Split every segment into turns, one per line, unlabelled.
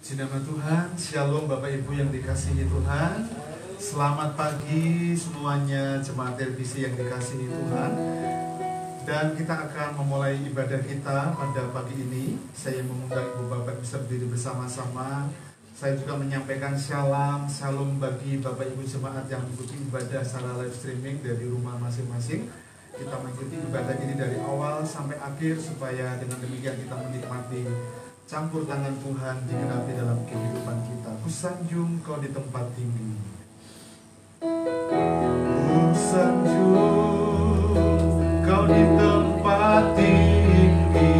Puji nama Tuhan, Shalom Bapak Ibu yang dikasihi Tuhan. Selamat pagi semuanya jemaat televisi yang dikasihi Tuhan. Dan kita akan memulai ibadah kita pada pagi ini. Saya mengundang Ibu Bapak bisa berdiri bersama-sama. Saya juga menyampaikan shalom bagi Bapak Ibu jemaat yang mengikuti ibadah secara live streaming dari rumah masing-masing. Kita mengikuti ibadah ini dari awal sampai akhir supaya dengan demikian kita menikmati campur tangan Tuhan digenapi dalam kehidupan kita. Kusanjung kau di tempat tinggi. Kusanjung kau di tempat tinggi,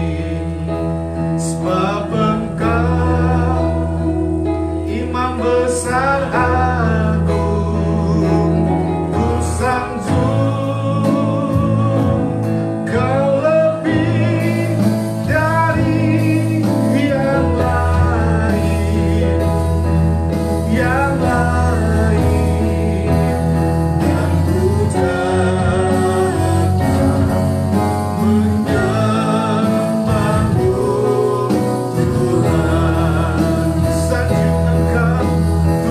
sebab Engkau Imam besar agung. Kusanjung kau lebih dari yang lain, dan ku datang menyembahmu Tuhan. Sanjung Engkau Tuhan,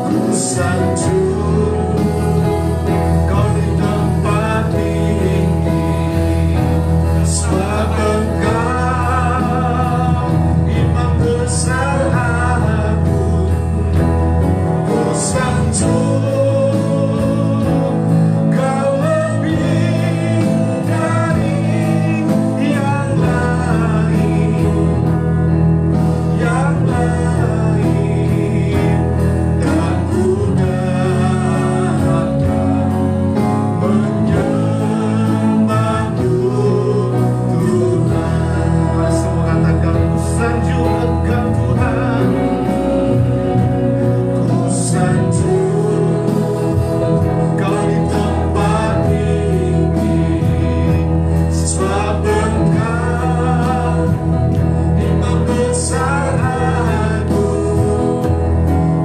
ku sanjung kau di tempat tinggi, sebab Engkau Imam besar agung. Ku sanjung kau lebih dari yang lain, dan ku datang menyembahmu Tuhan. Mari semua katakan, ku sanjung Engkau Tuhan. Ku sanjung kau di tempat tinggi, sebab Engkau Imam besar agung.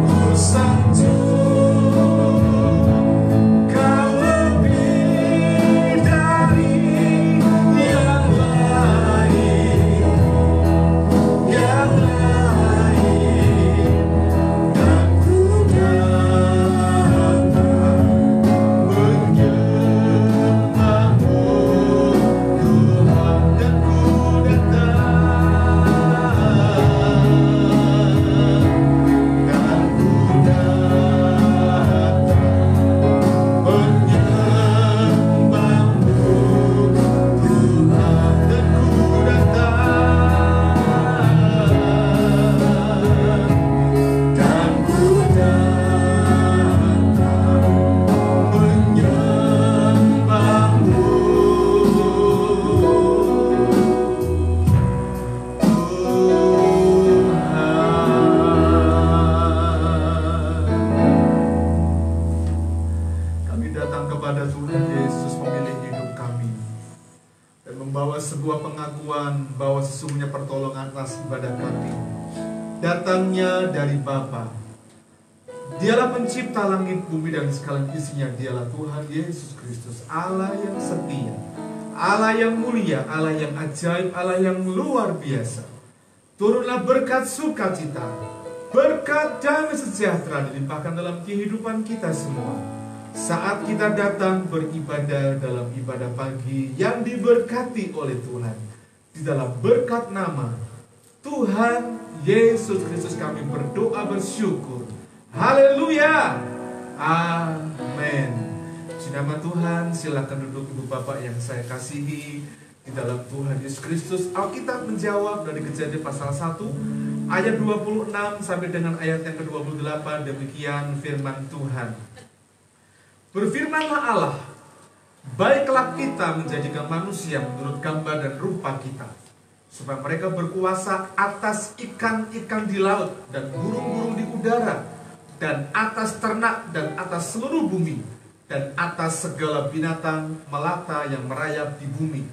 Ku sanjung kau lebih dari yang lain, dan ku datang menyembahmu Tuhan. Dan ku kami datang kepada Tuhan Yesus pemilik hidup kami, dan membawa sebuah pengakuan bahwa sesungguhnya pertolongan atas ibadah kami datangnya dari Bapa. Dialah pencipta langit bumi dan segala isinya. Dialah Tuhan Yesus Kristus, Allah yang setia, Allah yang mulia, Allah yang ajaib, Allah yang luar biasa. Turunlah berkat sukacita, berkat damai sejahtera dilimpahkan dalam kehidupan kita semua saat kita datang beribadah dalam ibadah pagi yang diberkati oleh Tuhan. Di dalam berkat nama Tuhan Yesus Kristus kami berdoa bersyukur. Haleluya. Amin. Puji nama Tuhan. Silakan duduk Ibu Bapak yang saya kasihi di dalam Tuhan Yesus Kristus. Alkitab menjawab dari Kejadian pasal 1 ayat 26 sampai dengan ayat yang ke-28. Demikian firman Tuhan. Berfirmanlah Allah, baiklah kita menjadikan manusia menurut gambar dan rupa kita, supaya mereka berkuasa atas ikan-ikan di laut dan burung-burung di udara, dan atas ternak dan atas seluruh bumi, dan atas segala binatang melata yang merayap di bumi.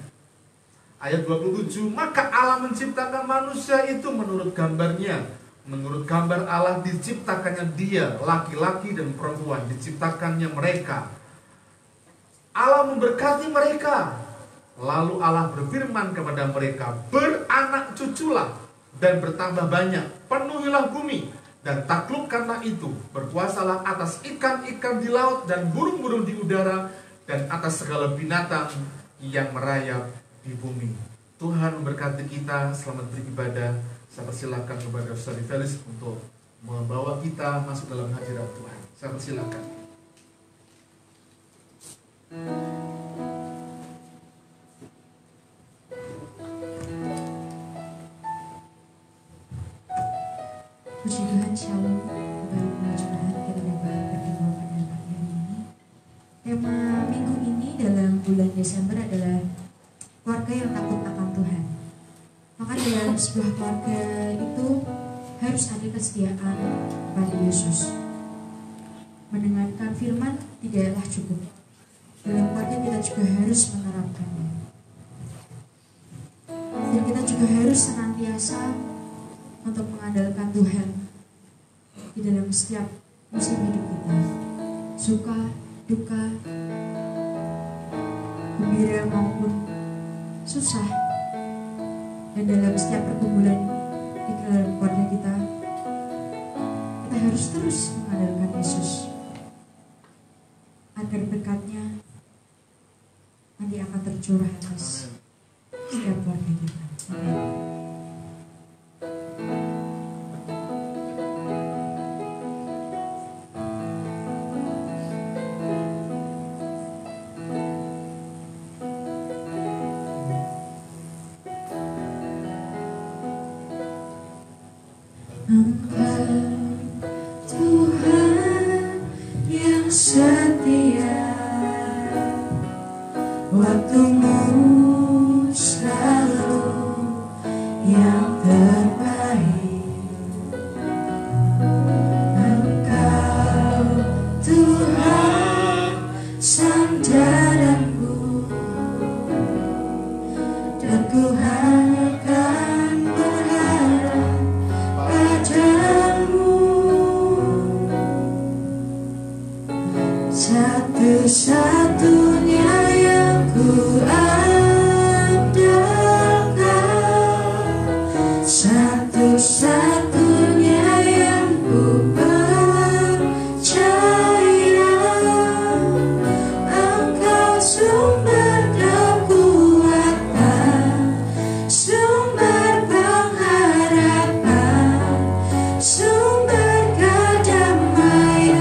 Ayat 27, maka Allah menciptakan manusia itu menurut gambarnya. Menurut gambar Allah diciptakannya dia, laki-laki dan perempuan diciptakannya mereka. Allah memberkati mereka. Lalu Allah berfirman kepada mereka, beranak cuculah dan bertambah banyak, penuhilah bumi dan taklukkanlah itu, berkuasalah atas ikan-ikan di laut dan burung-burung di udara dan atas segala binatang yang merayap di bumi. Tuhan memberkati kita. Selamat beribadah. Saya persilakan kepada Saudari Felis untuk membawa kita masuk dalam hadirat Tuhan. Saya persilakan.
Puji Tuhan, Shalom. Kembali melanjutkan kita dapat bertemu pada pagi hari ini. Tema minggu ini dalam bulan Desember adalah keluarga yang takut akan Tuhan. Maka dalam sebuah keluarga itu harus ada kesetiaan pada Yesus. Mendengarkan firman tidaklah cukup. Dalam keluarga kita juga harus menerapkannya. Dan kita juga harus senantiasa untuk mengandalkan Tuhan di dalam setiap musim hidup kita, suka, duka, gembira maupun susah. Dan dalam setiap pergumulan di dalam keluarga kita harus terus mengandalkan Yesus agar berkatnya nanti akan tercurah atas setiap keluarga kita. Amin.
Tuhan yang setia, waktumu selalu yang terbaik. Engkau Tuhan sandaranku, dan ku akan berharap padamu. Satu-satunya yang ku andalkan, satu-satunya yang ku percaya. Engkau sumber kekuatan, sumber pengharapan, sumber kedamaian.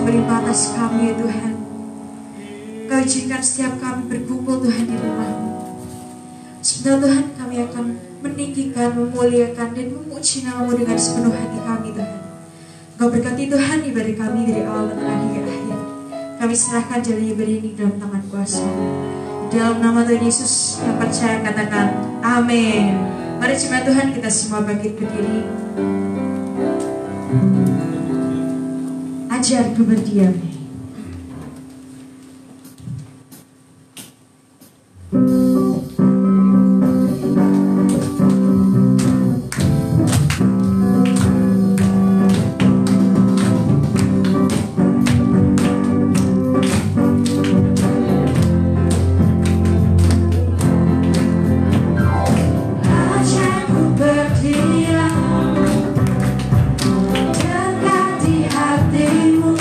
berlimpah atas kami ya Tuhan. Kau izinkan setiap kami berkumpul Tuhan di rumah-Mu. Sebentar Tuhan, kami akan meninggikan, memuliakan dan memuji nama-Mu dengan sepenuh hati kami Tuhan. Kau berkati Tuhan ibadah kami dari awal dan hingga akhir. Kami serahkan jalan ibadah ini dalam tangan kuasa. Dalam nama Tuhan Yesus yang percaya katakan amin. Mari jemaat Tuhan kita semua bangkit berdiri. Ajarku berdiam.
Dekat di hatimu.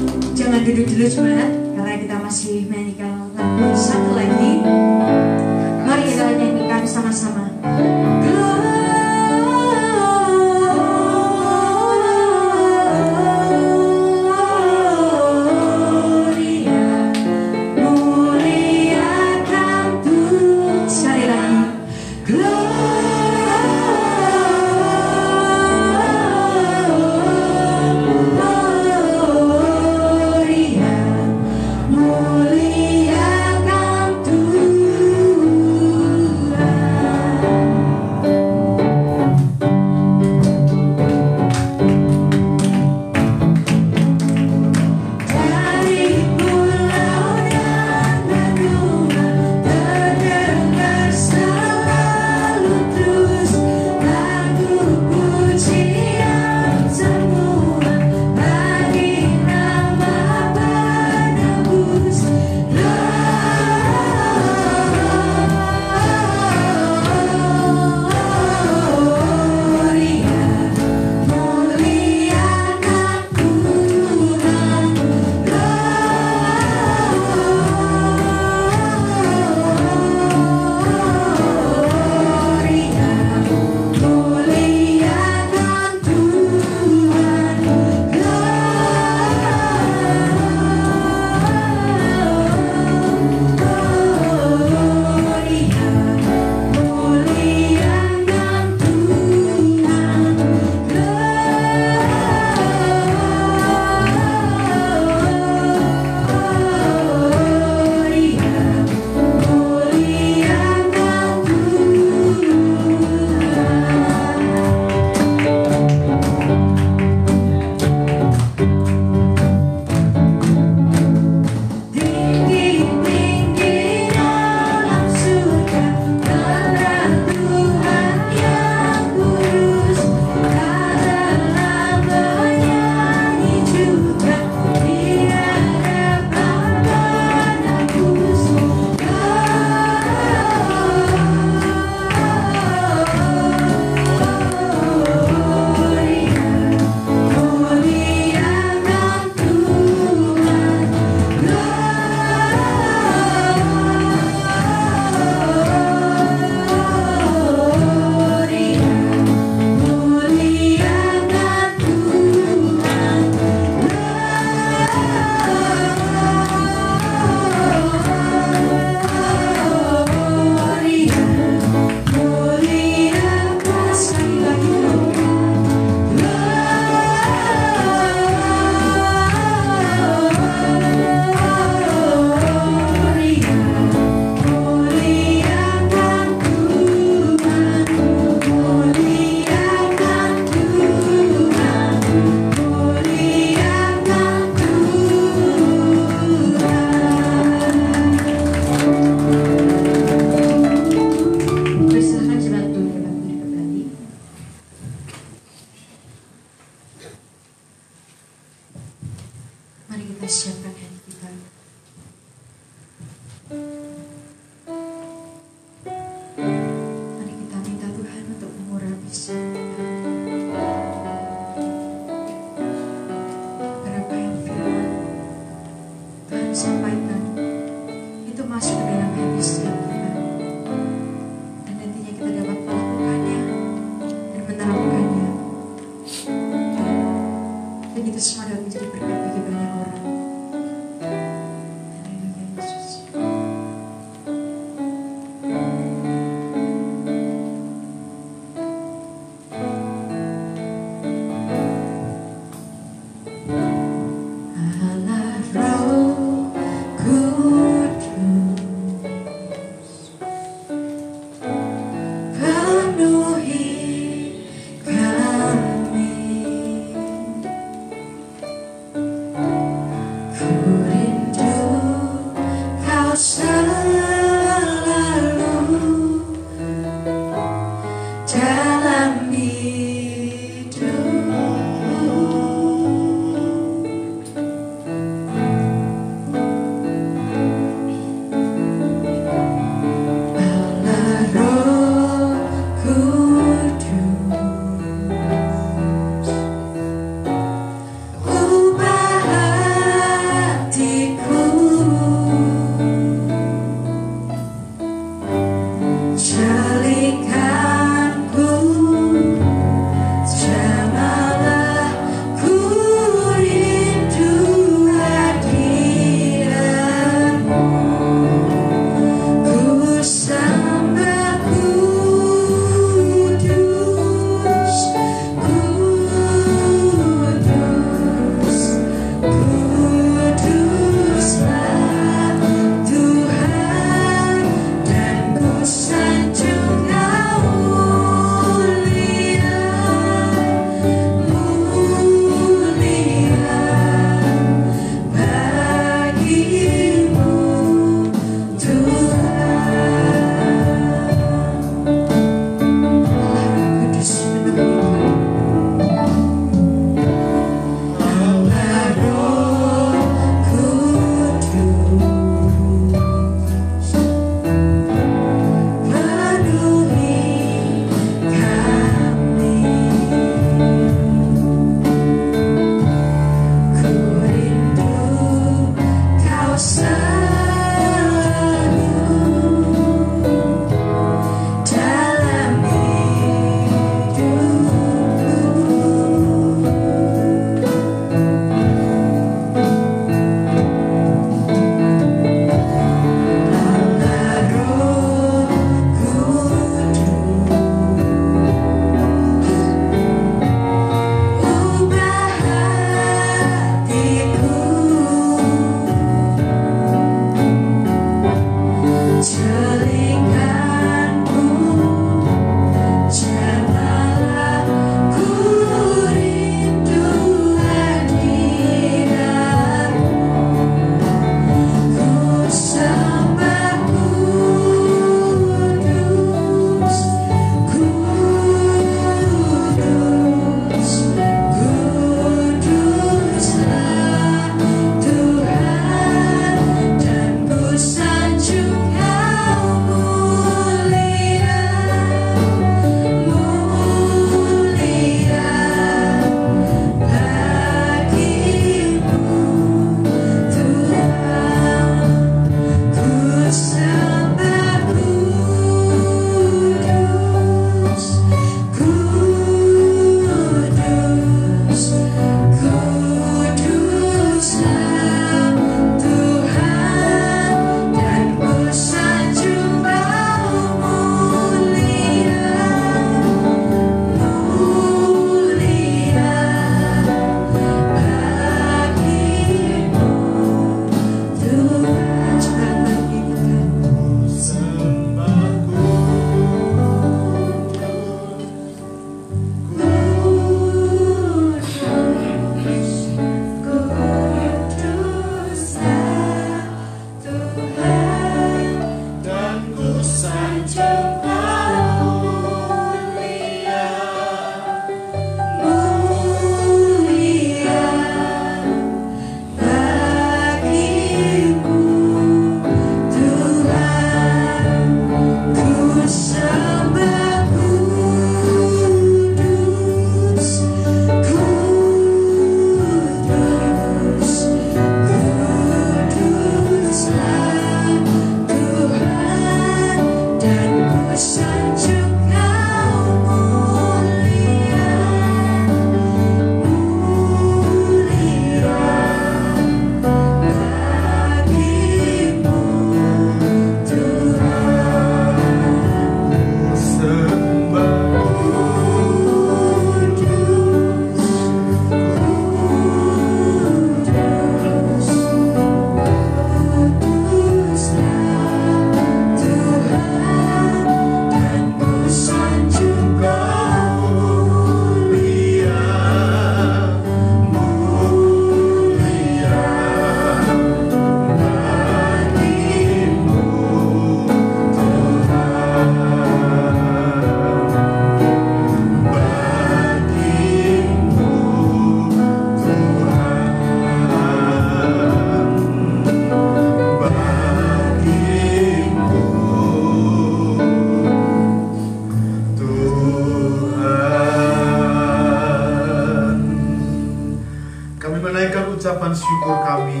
ucapan syukur kami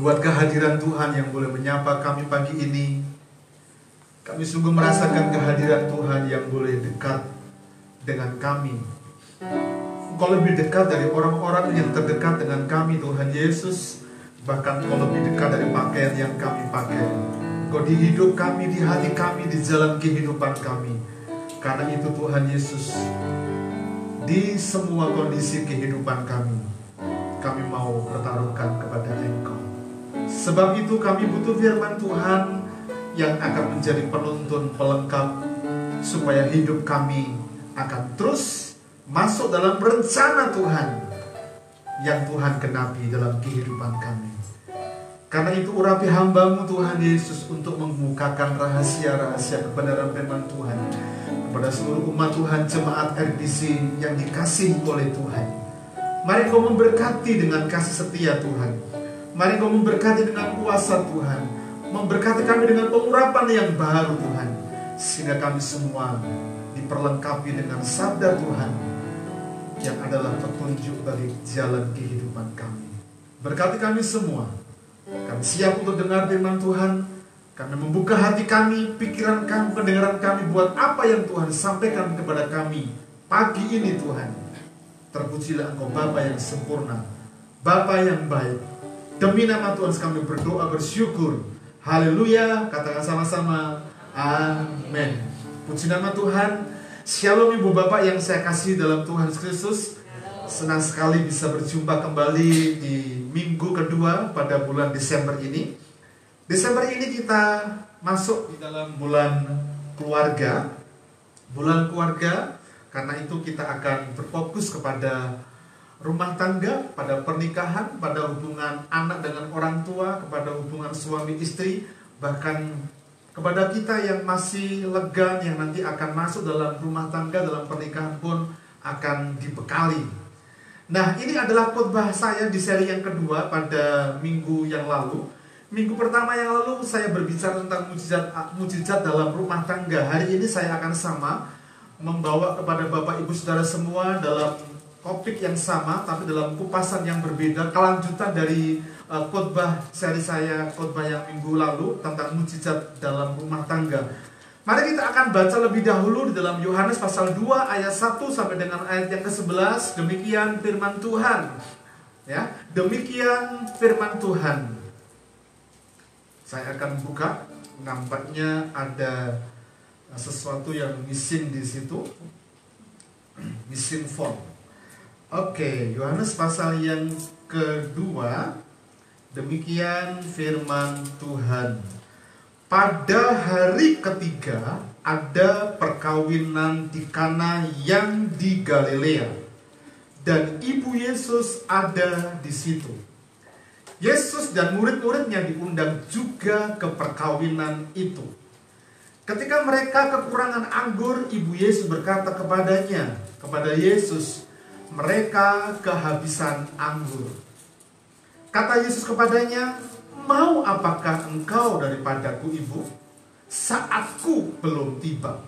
buat kehadiran Tuhan yang boleh menyapa kami pagi ini. Kami sungguh merasakan kehadiran Tuhan yang boleh dekat dengan kami. Engkau lebih dekat dari orang-orang yang terdekat dengan kami, Tuhan Yesus. Bahkan Engkau lebih dekat dari pakaian yang kami pakai. Engkau di hidup kami, di hati kami, di jalan kehidupan kami. Karena itu Tuhan Yesus, di semua kondisi kehidupan kami mau pertaruhkan kepada Engkau. Sebab itu kami butuh firman Tuhan yang akan menjadi penuntun pelengkap, supaya hidup kami akan terus masuk dalam rencana Tuhan yang Tuhan genapi dalam kehidupan kami. Karena itu urapi hamba-Mu Tuhan Yesus untuk membukakan rahasia-rahasia kebenaran firman Tuhan kepada seluruh umat Tuhan, jemaat RBC yang dikasihi oleh Tuhan. Mari Kau memberkati dengan kasih setia Tuhan. Mari Kau memberkati dengan kuasa Tuhan. Memberkati kami dengan pengurapan yang baru Tuhan. Sehingga kami semua diperlengkapi dengan sabda Tuhan yang adalah petunjuk bagi jalan kehidupan kami. Berkati kami semua. Kami siap untuk dengar firman Tuhan. Kami membuka hati kami, pikiran kami, pendengaran kami buat apa yang Tuhan sampaikan kepada kami pagi ini Tuhan. Terpujilah Engkau Bapa yang sempurna, Bapa yang baik. Demi nama Tuhan kami berdoa bersyukur. Haleluya. Katakan sama-sama, amin. Puji nama Tuhan. Shalom Ibu Bapak yang saya kasih dalam Tuhan Kristus. Senang sekali bisa berjumpa kembali di minggu kedua pada bulan Desember ini. Desember ini kita masuk di dalam bulan keluarga. Bulan keluarga, karena itu kita akan berfokus kepada rumah tangga, pada pernikahan, pada hubungan anak dengan orang tua, kepada hubungan suami istri, bahkan kepada kita yang masih legan, yang nanti akan masuk dalam rumah tangga, dalam pernikahan pun akan dibekali. Nah, ini adalah khotbah saya di seri yang kedua pada minggu yang lalu. Minggu pertama yang lalu saya berbicara tentang mujizat dalam rumah tangga. Hari ini saya akan sama membawa kepada Bapak Ibu Saudara semua dalam topik yang sama, tapi dalam kupasan yang berbeda, kelanjutan dari khotbah seri saya, khotbah yang minggu lalu tentang mujizat dalam rumah tangga. Mari kita akan baca lebih dahulu di dalam Yohanes pasal 2 ayat 1 sampai dengan ayat yang ke-11. Demikian firman Tuhan. Ya, demikian firman Tuhan. Saya akan buka, nampaknya ada sesuatu yang missing di situ. Missing font. Oke, Yohanes pasal yang kedua. Demikian firman Tuhan. Pada hari ketiga ada perkawinan di Kana yang di Galilea, dan ibu Yesus ada di situ. Yesus dan murid-muridnya diundang juga ke perkawinan itu. Ketika mereka kekurangan anggur, ibu Yesus berkata kepada Yesus, mereka kehabisan anggur. Kata Yesus kepadanya, mau apakah engkau daripadaku ibu? Saatku belum tiba.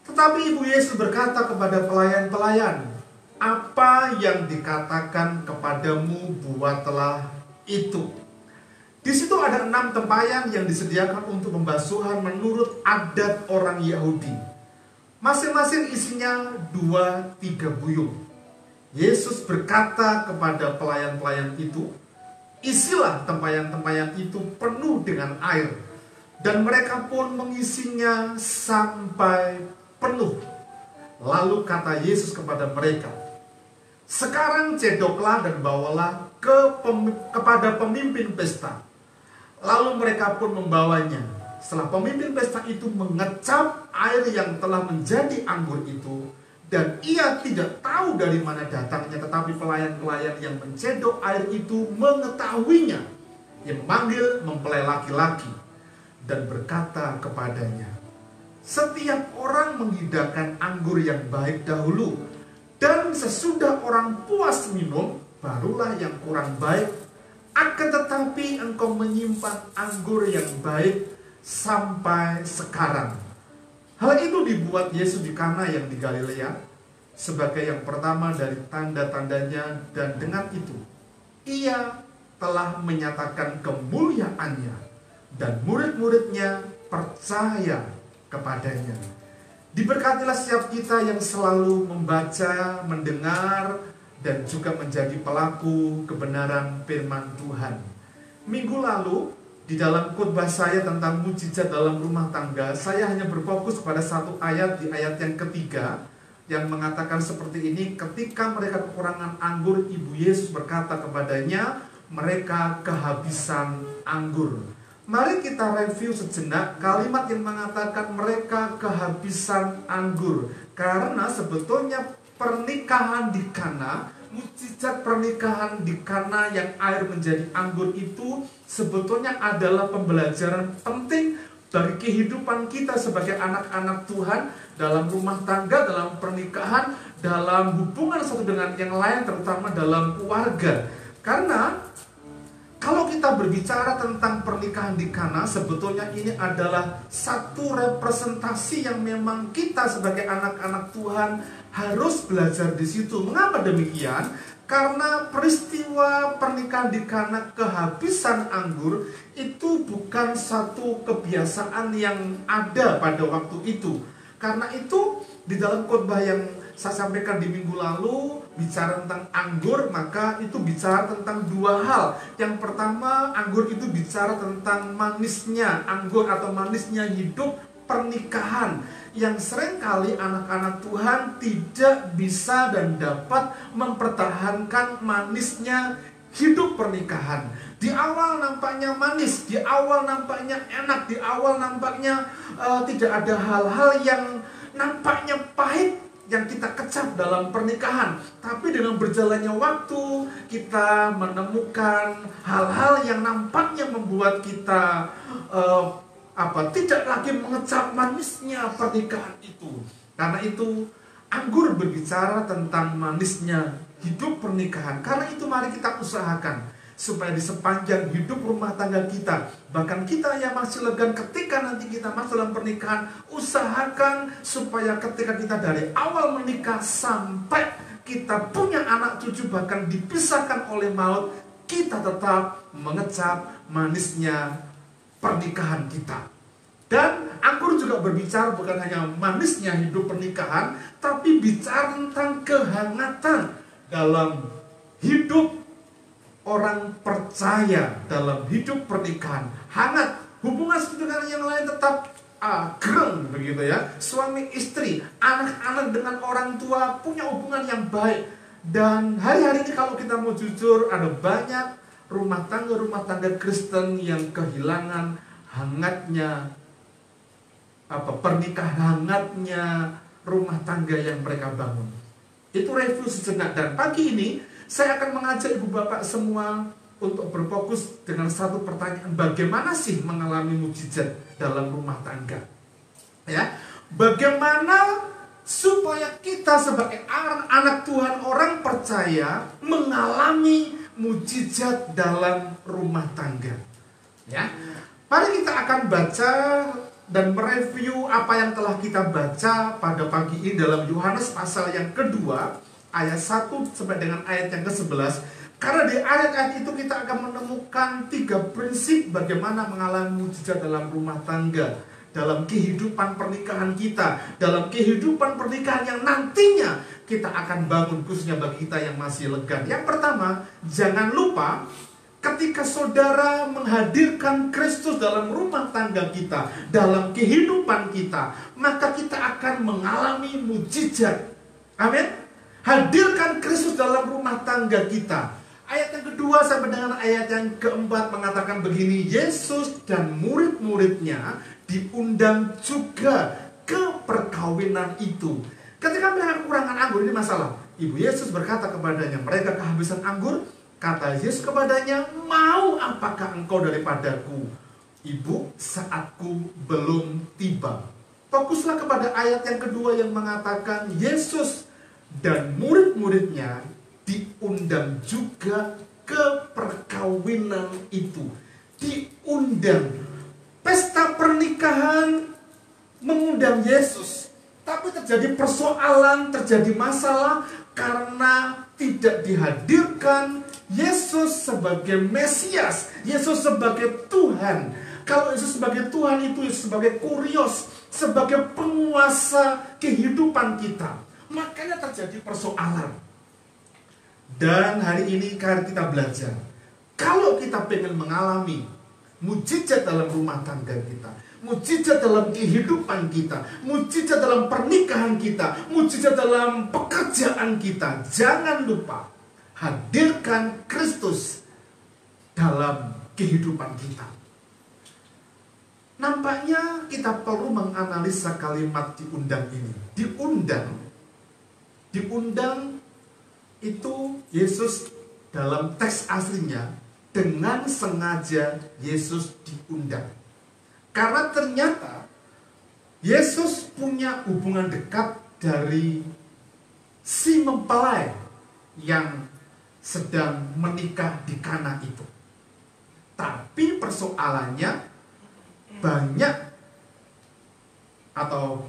Tetapi ibu Yesus berkata kepada pelayan-pelayan, apa yang dikatakan kepadamu buatlah itu. Di situ ada 6 tempayan yang disediakan untuk pembasuhan menurut adat orang Yahudi. Masing-masing isinya 2-3 buyung. Yesus berkata kepada pelayan-pelayan itu, isilah tempayan-tempayan itu penuh dengan air. Dan mereka pun mengisinya sampai penuh. Lalu kata Yesus kepada mereka, sekarang cedoklah dan bawalah kepada pemimpin pesta. Lalu mereka pun membawanya. Setelah pemimpin pesta itu mengecap air yang telah menjadi anggur itu, dan ia tidak tahu dari mana datangnya, tetapi pelayan-pelayan yang mencedok air itu mengetahuinya. Ia memanggil mempelai laki-laki dan berkata kepadanya, setiap orang menghidangkan anggur yang baik dahulu, dan sesudah orang puas minum, barulah yang kurang baik. Akan tetapi engkau menyimpan anggur yang baik sampai sekarang. Hal itu dibuat Yesus di Kana yang di Galilea sebagai yang pertama dari tanda-tandanya, dan dengan itu Ia telah menyatakan kemuliaannya dan murid-muridnya percaya kepadanya. Diberkatilah setiap kita yang selalu membaca, mendengar, dan juga menjadi pelaku kebenaran firman Tuhan. Minggu lalu, di dalam khotbah saya tentang mujizat dalam rumah tangga, saya hanya berfokus pada satu ayat, di ayat yang ketiga, yang mengatakan seperti ini: ketika mereka kekurangan anggur, Ibu Yesus berkata kepadanya, mereka kehabisan anggur. Mari kita review sejenak kalimat yang mengatakan mereka kehabisan anggur. Karena sebetulnya pernikahan di Kana, mujizat pernikahan di Kana yang air menjadi anggur itu sebetulnya adalah pembelajaran penting bagi kehidupan kita sebagai anak-anak Tuhan dalam rumah tangga, dalam pernikahan, dalam hubungan satu dengan yang lain, terutama dalam keluarga. Karena kalau kita berbicara tentang pernikahan di Kana, sebetulnya ini adalah satu representasi yang memang kita sebagai anak-anak Tuhan harus belajar di situ. Mengapa demikian? Karena peristiwa pernikahan di Kana, kehabisan anggur, itu bukan satu kebiasaan yang ada pada waktu itu. Karena itu di dalam khotbah yang saya sampaikan di minggu lalu, bicara tentang anggur, maka itu bicara tentang dua hal. Yang pertama, anggur itu bicara tentang manisnya anggur atau manisnya hidup pernikahan, yang seringkali anak-anak Tuhan tidak bisa dan dapat mempertahankan manisnya hidup pernikahan. Di awal nampaknya manis, di awal nampaknya enak, di awal nampaknya tidak ada hal-hal yang nampaknya pahit yang kita kecap dalam pernikahan. Tapi dengan berjalannya waktu, kita menemukan hal-hal yang nampaknya membuat kita tidak lagi mengecap manisnya pernikahan itu. Karena itu anggur berbicara tentang manisnya hidup pernikahan. Karena itu mari kita usahakan supaya di sepanjang hidup rumah tangga kita, bahkan kita yang masih legan ketika nanti kita masuk dalam pernikahan, usahakan supaya ketika kita dari awal menikah sampai kita punya anak cucu, bahkan dipisahkan oleh maut, kita tetap mengecap manisnya pernikahan kita. Dan anggur juga berbicara bukan hanya manisnya hidup pernikahan, tapi bicara tentang kehangatan dalam hidup orang percaya, dalam hidup pernikahan. Hangat, hubungan satu dengan yang lain tetap gereng begitu ya. Suami istri, anak-anak dengan orang tua punya hubungan yang baik. Dan hari-hari ini kalau kita mau jujur, ada banyak rumah tangga Kristen yang kehilangan hangatnya pernikahan, hangatnya rumah tangga yang mereka bangun. Itu review sejenak. Dan pagi ini saya akan mengajak ibu bapak semua untuk berfokus dengan satu pertanyaan: bagaimana sih mengalami mujizat dalam rumah tangga? Ya, bagaimana supaya kita sebagai anak Tuhan, orang percaya, mengalami mujizat dalam rumah tangga? Ya, mari kita akan baca dan mereview apa yang telah kita baca pada pagi ini dalam Yohanes pasal yang kedua, ayat 1 sampai dengan ayat yang ke-11. Karena di ayat-ayat itu kita akan menemukan 3 prinsip bagaimana mengalami mujizat dalam rumah tangga, dalam kehidupan pernikahan kita, dalam kehidupan pernikahan yang nantinya kita akan bangun, khususnya bagi kita yang masih legan. Yang pertama, jangan lupa ketika saudara menghadirkan Kristus dalam rumah tangga kita, dalam kehidupan kita, maka kita akan mengalami mujizat. Amin. Hadirkan Kristus dalam rumah tangga kita. Ayat yang kedua sampai dengan ayat yang keempat mengatakan begini: Yesus dan murid-muridnya diundang juga ke perkawinan itu. Ketika mereka kekurangan anggur, ini masalah. Ibu Yesus berkata kepadanya, mereka kehabisan anggur. Kata Yesus kepadanya, mau apakah engkau daripadaku? Ibu, saatku belum tiba. Fokuslah kepada ayat yang kedua yang mengatakan Yesus dan murid-muridnya diundang juga ke perkawinan itu. Diundang. Pesta pernikahan mengundang Yesus. Tapi terjadi persoalan, terjadi masalah karena tidak dihadirkan Yesus sebagai Mesias, Yesus sebagai Tuhan. Kalau Yesus sebagai Tuhan itu Yesus sebagai kurios, sebagai penguasa kehidupan kita. Makanya terjadi persoalan. Dan hari ini kita belajar, kalau kita pengen mengalami mujizat dalam rumah tangga kita, mujizat dalam kehidupan kita, mujizat dalam pernikahan kita, mujizat dalam pekerjaan kita, jangan lupa hadirkan Kristus dalam kehidupan kita. Nampaknya kita perlu menganalisa kalimat diundang ini. Diundang itu Yesus dalam teks aslinya dengan sengaja Yesus diundang. Karena ternyata Yesus punya hubungan dekat dari si mempelai yang sedang menikah di Kana itu. Tapi persoalannya banyak, atau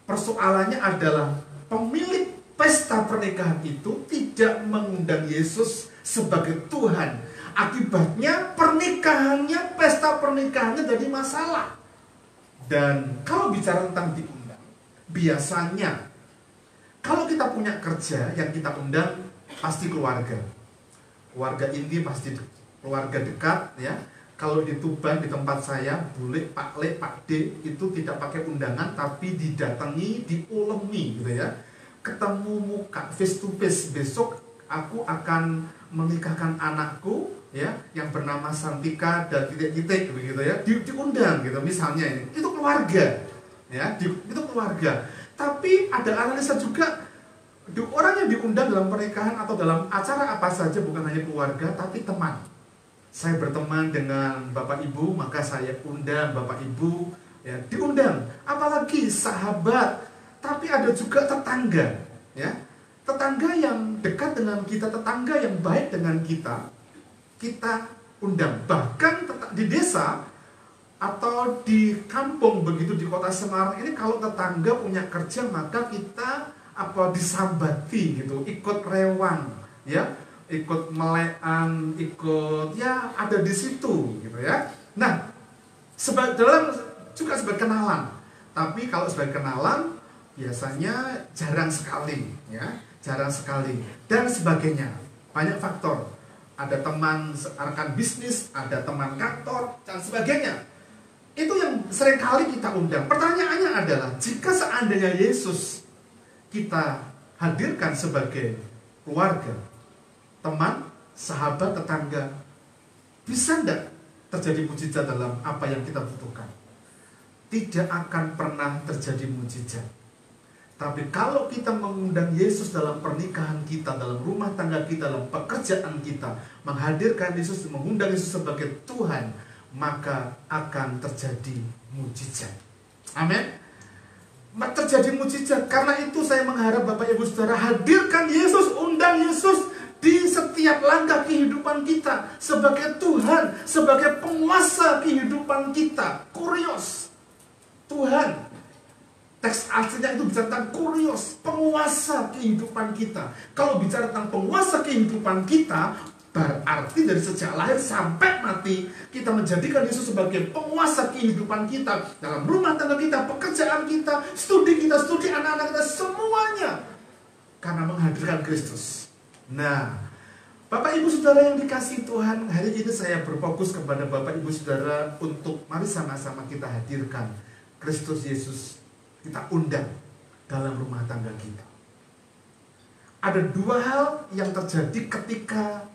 persoalannya adalah pemilik pesta pernikahan itu tidak mengundang Yesus sebagai Tuhan. Akibatnya pernikahannya, pesta pernikahannya jadi masalah. Dan kalau bicara tentang diundang, biasanya kalau kita punya kerja yang kita undang pasti keluarga inti, pasti keluarga dekat ya. Kalau di Tuban, di tempat saya, Bule, Pak Le, Pak D itu tidak pakai undangan tapi didatangi, diulemi gitu ya. Ketemu muka, face to face. Besok aku akan menikahkan anakku ya, yang bernama Santika dan titik-titik begitu ya. Diundang gitu misalnya ini. Itu keluarga. Ya, itu keluarga. Tapi ada analisa juga, orang yang diundang dalam pernikahan atau dalam acara apa saja bukan hanya keluarga tapi teman. Saya berteman dengan Bapak Ibu, maka saya undang Bapak Ibu, ya, diundang. Apalagi sahabat, tapi ada juga tetangga, ya, tetangga yang dekat dengan kita, tetangga yang baik dengan kita undang. Bahkan di desa atau di kampung begitu, di kota Semarang ini, kalau tetangga punya kerja maka kita disambati gitu, ikut rewang, ya. Ikut melean, ikut ya ada di situ gitu ya. Nah, juga sebagai kenalan. Tapi kalau sebagai kenalan biasanya jarang sekali ya, jarang sekali dan sebagainya. Banyak faktor. Ada teman rekan bisnis, ada teman kantor dan sebagainya. Itu yang sering kali kita undang. Pertanyaannya adalah, jika seandainya Yesus kita hadirkan sebagai keluarga, teman, sahabat, tetangga, bisa tidak terjadi mujizat dalam apa yang kita butuhkan? Tidak akan pernah terjadi mujizat. Tapi kalau kita mengundang Yesus dalam pernikahan kita, dalam rumah tangga kita, dalam pekerjaan kita, menghadirkan Yesus, mengundang Yesus sebagai Tuhan, maka akan terjadi mujizat. Amin. Terjadi mujizat. Karena itu saya mengharap Bapak Ibu Saudara hadirkan Yesus, undang Yesus di setiap langkah kehidupan kita sebagai Tuhan, sebagai penguasa kehidupan kita. Kurios, Tuhan. Teks aslinya itu bicara tentang kurios, penguasa kehidupan kita. Kalau bicara tentang penguasa kehidupan kita, berarti dari sejak lahir sampai mati kita menjadikan Yesus sebagai penguasa kehidupan kita, dalam rumah tangga kita, pekerjaan kita, studi anak-anak kita, semuanya karena menghadirkan Kristus. Nah, Bapak Ibu Saudara yang dikasihi Tuhan, hari ini saya berfokus kepada Bapak Ibu Saudara untuk mari sama-sama kita hadirkan Kristus Yesus, kita undang dalam rumah tangga kita. Ada dua hal yang terjadi ketika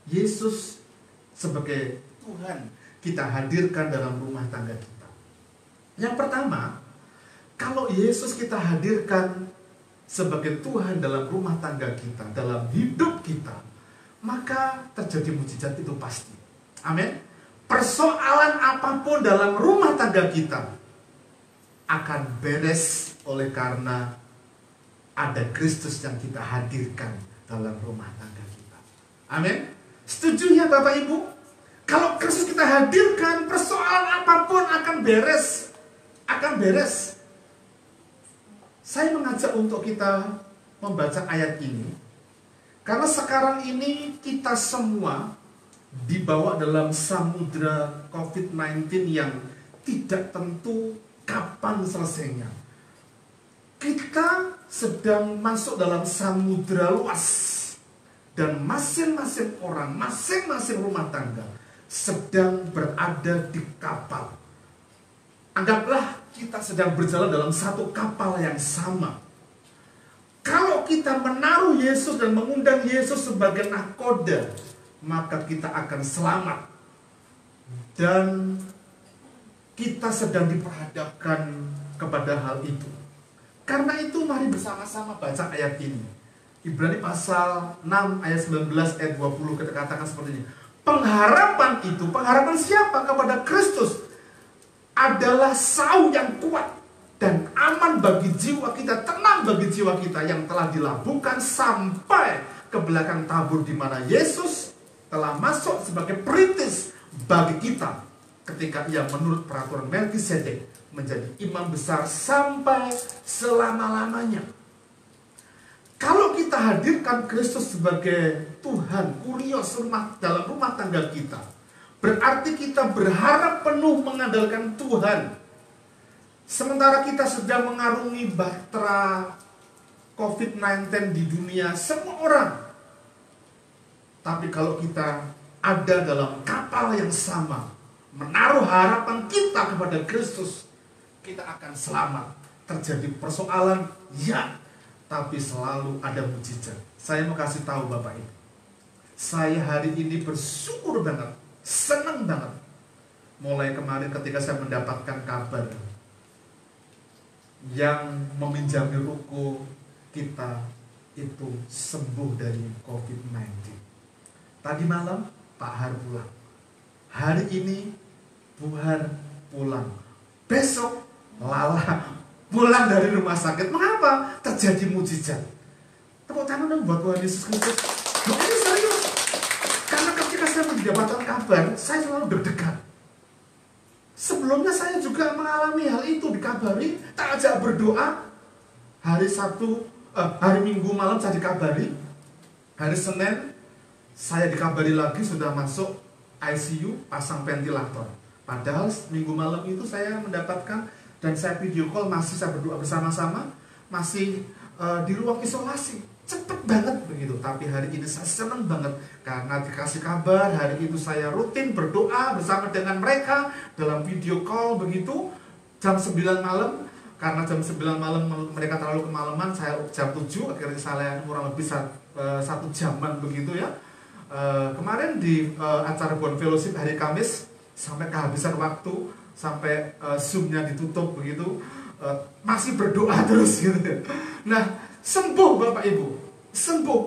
Yesus sebagai Tuhan kita hadirkan dalam rumah tangga kita. Yang pertama, kalau Yesus kita hadirkan sebagai Tuhan dalam rumah tangga kita, dalam hidup kita, maka terjadi mujizat itu pasti. Amin. Persoalan apapun dalam rumah tangga kita akan beres oleh karena ada Kristus yang kita hadirkan dalam rumah tangga kita. Amin. Setuju ya Bapak Ibu? Kalau Kristus kita hadirkan, persoalan apapun akan beres. Akan beres. Saya mengajak untuk kita membaca ayat ini karena sekarang ini kita semua dibawa dalam samudra COVID-19 yang tidak tentu kapan selesainya. Kita sedang masuk dalam samudra luas dan masing-masing orang, masing-masing rumah tangga sedang berada di kapal. Anggaplah kita sedang berjalan dalam satu kapal yang sama. Kalau kita menaruh Yesus dan mengundang Yesus sebagai nahkoda, maka kita akan selamat. Dan kita sedang diperhadapkan kepada hal itu. Karena itu mari bersama-sama baca ayat ini. Ibrani pasal 6 ayat 19 ayat 20 kita katakan seperti ini. Pengharapan itu, pengharapan siapa? Kepada Kristus adalah sau yang kuat dan aman bagi jiwa kita, tenang bagi jiwa kita yang telah dilabuhkan sampai ke belakang tabur di mana Yesus telah masuk sebagai perintis bagi kita ketika ia menurut peraturan Melkisedek menjadi imam besar sampai selama-lamanya. Kalau kita hadirkan Kristus sebagai Tuhan, kurios dalam rumah tangga kita, berarti kita berharap penuh mengandalkan Tuhan. Sementara kita sedang mengarungi bahtera COVID-19 di dunia, semua orang. Tapi kalau kita ada dalam kapal yang sama, menaruh harapan kita kepada Kristus, kita akan selamat. Terjadi persoalan, ya, tapi selalu ada mujizat. Saya mau kasih tahu Bapak Ibu, saya hari ini bersyukur banget, senang banget. Mulai kemarin ketika saya mendapatkan kabar yang meminjami ruko kita itu sembuh dari COVID-19. Tadi malam Pak Har pulang. Hari ini Bu Har pulang. Besok Lala pulang dari rumah sakit. Mengapa? Terjadi mujizat. Tepuk tangan dong buat Tuhan Yesus Kristus. Ini serius. Karena ketika saya mendapatkan kabar, saya selalu deg-degan. Sebelumnya saya juga mengalami hal itu, dikabari, tak ajak berdoa. Hari Minggu malam saya dikabari. Hari Senin saya dikabari lagi sudah masuk ICU, pasang ventilator. Padahal Minggu malam itu saya mendapatkan dan saya video call, masih saya berdoa bersama-sama, masih di ruang isolasi. Cepet banget begitu, tapi hari ini saya senang banget karena dikasih kabar. Hari itu saya rutin berdoa bersama dengan mereka dalam video call begitu jam 9 malam. Karena jam 9 malam mereka terlalu kemalaman, saya jam 7, akhirnya saya kurang lebih 1 jaman begitu ya. Kemarin di acara Bond Fellowship hari Kamis sampai kehabisan waktu, sampai Zoom-nya ditutup begitu, masih berdoa terus gitu. Nah, sembuh Bapak Ibu, sembuh.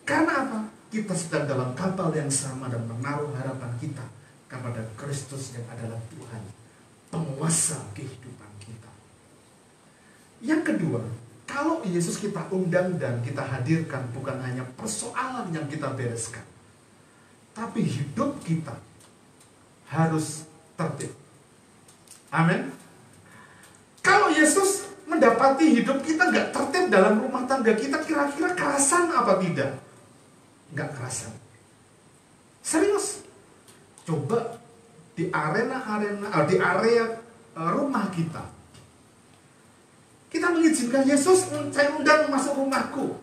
Karena apa? Kita sedang dalam kapal yang sama dan menaruh harapan kita kepada Kristus yang adalah Tuhan, penguasa kehidupan kita. Yang kedua, kalau Yesus kita undang dan kita hadirkan, bukan hanya persoalan yang kita bereskan, tapi hidup kita harus tertib. Amin. Kalau Yesus mendapati hidup kita nggak tertib dalam rumah tangga kita, kira-kira kerasan apa tidak? Nggak kerasan. Serius. Coba di di area rumah kita. Kita mengizinkan Yesus, saya undang masuk rumahku.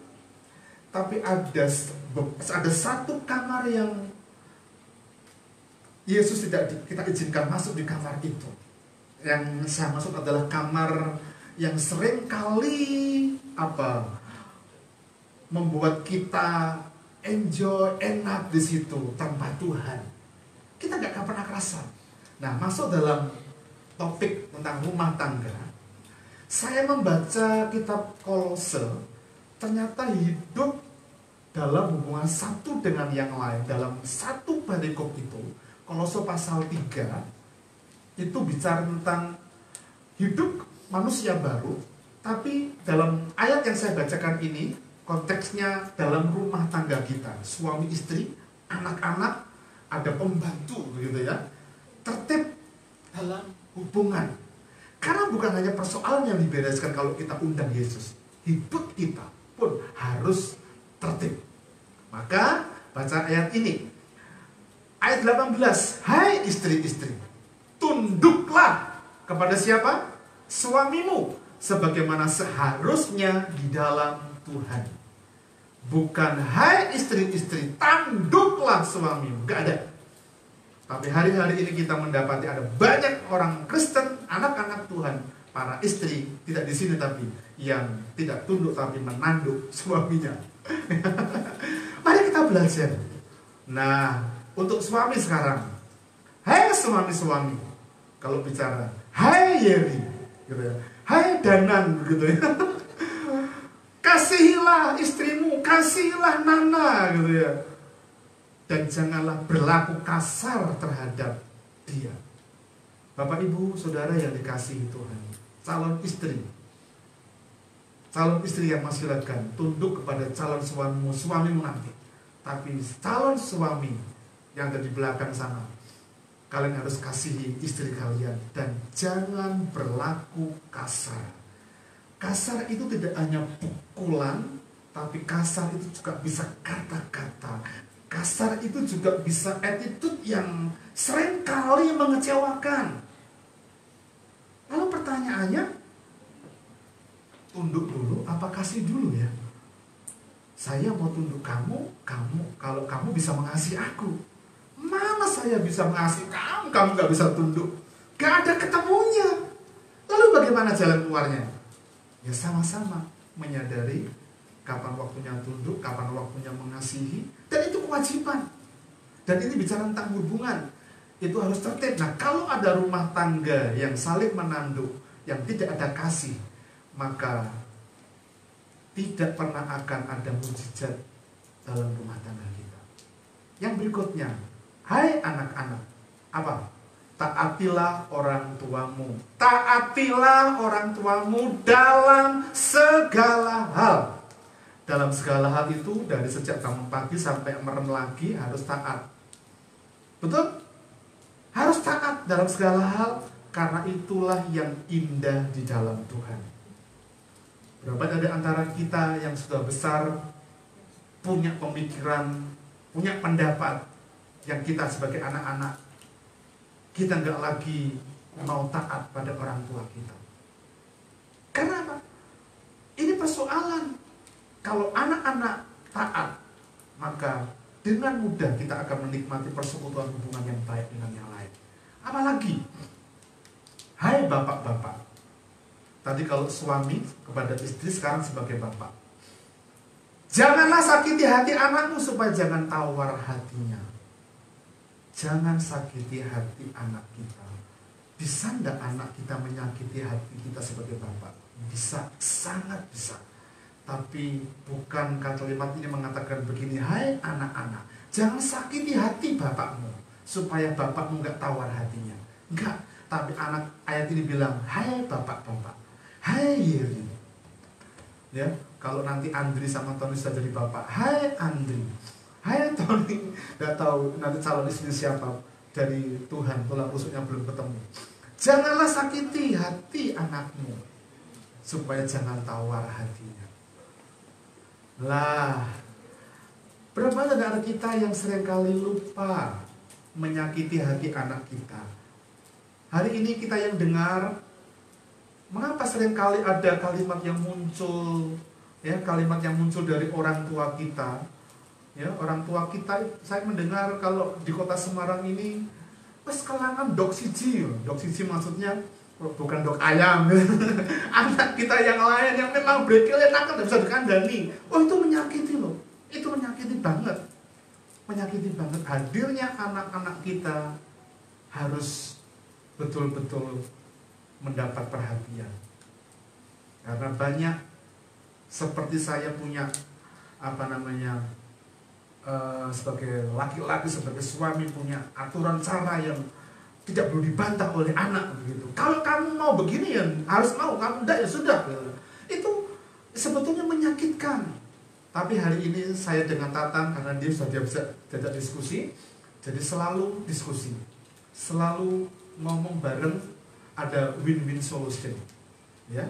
Tapi ada satu kamar yang Yesus tidak kita izinkan masuk di kamar itu. Yang saya maksud adalah kamar yang sering kali membuat kita enjoy, enak di situ tanpa Tuhan. Kita nggak pernah kerasa. Nah, masuk dalam topik tentang rumah tangga. Saya membaca kitab Kolose, ternyata hidup dalam hubungan satu dengan yang lain dalam satu perikop itu. Kolose pasal 3 itu bicara tentang hidup manusia baru, tapi dalam ayat yang saya bacakan ini konteksnya dalam rumah tangga kita, suami istri, anak-anak, ada pembantu begitu ya. Tertib dalam hubungan. Karena bukan hanya persoalan yang dibereskan kalau kita undang Yesus, hidup kita pun harus tertib. Maka baca ayat ini, ayat 18, hai istri-istri, tunduklah kepada siapa? Suamimu, sebagaimana seharusnya di dalam Tuhan. Bukan hai istri-istri, tanduklah suamimu, gak ada. Tapi hari-hari ini kita mendapati ada banyak orang Kristen, anak-anak Tuhan, para istri, tidak di sini tapi yang tidak tunduk tapi menanduk suaminya. Mari kita belajar. Nah, untuk suami sekarang, hai suami-suami, kalau bicara, hai Yeri, gitu ya, hai Danan, gitu ya. Kasihilah istrimu, kasihilah Nana, gitu ya. Dan janganlah berlaku kasar terhadap dia. Bapak, Ibu, Saudara yang dikasihi Tuhan, calon istri yang masih lagan, tunduk kepada calon suamimu nanti. Tapi calon suami yang ada di belakang sana, kalian harus kasihi istri kalian dan jangan berlaku kasar. Kasar itu tidak hanya pukulan, tapi kasar itu juga bisa kata-kata. Kasar itu juga bisa attitude yang seringkali mengecewakan. Lalu pertanyaannya, tunduk dulu apa kasih dulu ya? Saya mau tunduk kamu kalau kamu bisa mengasihi aku. Mana saya bisa mengasihi kamu gak bisa tunduk. Gak ada ketemunya. Lalu bagaimana jalan keluarnya? Ya sama-sama menyadari kapan waktunya tunduk, kapan waktunya mengasihi, dan itu kewajiban. Dan ini bicara tentang hubungan, itu harus tertib. Nah, kalau ada rumah tangga yang saling menanduk, yang tidak ada kasih, maka tidak pernah akan ada mujizat dalam rumah tangga kita. Yang berikutnya, hai anak-anak, apa? Taatilah orang tuamu. Taatilah orang tuamu dalam segala hal. Dalam segala hal itu dari sejak bangun pagi sampai merem lagi harus taat. Betul? Harus taat dalam segala hal karena itulah yang indah di dalam Tuhan. Berapa ada antara kita yang sudah besar punya pemikiran, punya pendapat yang kita sebagai anak-anak kita nggak lagi mau taat pada orang tua kita. Karena apa? Ini persoalan. Kalau anak-anak taat, maka dengan mudah kita akan menikmati persekutuan hubungan yang baik dengan yang lain. Apalagi, hai bapak-bapak. Tadi kalau suami kepada istri, sekarang sebagai bapak. Janganlah sakiti hati anakmu supaya jangan tawar hatinya. Jangan sakiti hati anak kita. Bisa enggak anak kita menyakiti hati kita sebagai bapak? Bisa, sangat bisa. Tapi bukan kalimat ini mengatakan begini, hai anak-anak, jangan sakiti hati bapakmu supaya bapakmu nggak tawar hatinya. Enggak, tapi ayat ini bilang, hai bapak-bapak, hai Yeri. Ya, kalau nanti Andri sama Tony sudah jadi bapak, hai Andri, hai Tony, nggak tahu nanti calon istri siapa dari Tuhan, tulang rusuknya belum ketemu. Janganlah sakiti hati anakmu supaya jangan tawar hatinya. Lah, berapa ada kita yang seringkali lupa menyakiti hati anak kita. Hari ini kita yang dengar, mengapa seringkali ada kalimat yang muncul, ya, kalimat yang muncul dari orang tua kita. Ya, orang tua kita, saya mendengar kalau di kota Semarang ini, pas kelangan dok siji maksudnya bukan dok ayam. Anak kita yang lain yang memang brekel enak kan bisa dikandani. Oh, itu menyakiti loh. Itu menyakiti banget. Menyakiti banget. Hadirnya anak-anak kita harus betul-betul mendapat perhatian. Karena banyak seperti saya punya sebagai laki-laki, sebagai suami punya aturan cara yang tidak perlu dibantah oleh anak begitu. Kalau kamu mau begini ya harus mau, kamu enggak ya sudah. Itu sebetulnya menyakitkan. Tapi hari ini saya dengan Tatan, karena dia sudah bisa diajak diskusi, jadi selalu diskusi, selalu ngomong bareng ada win-win solution. Ya,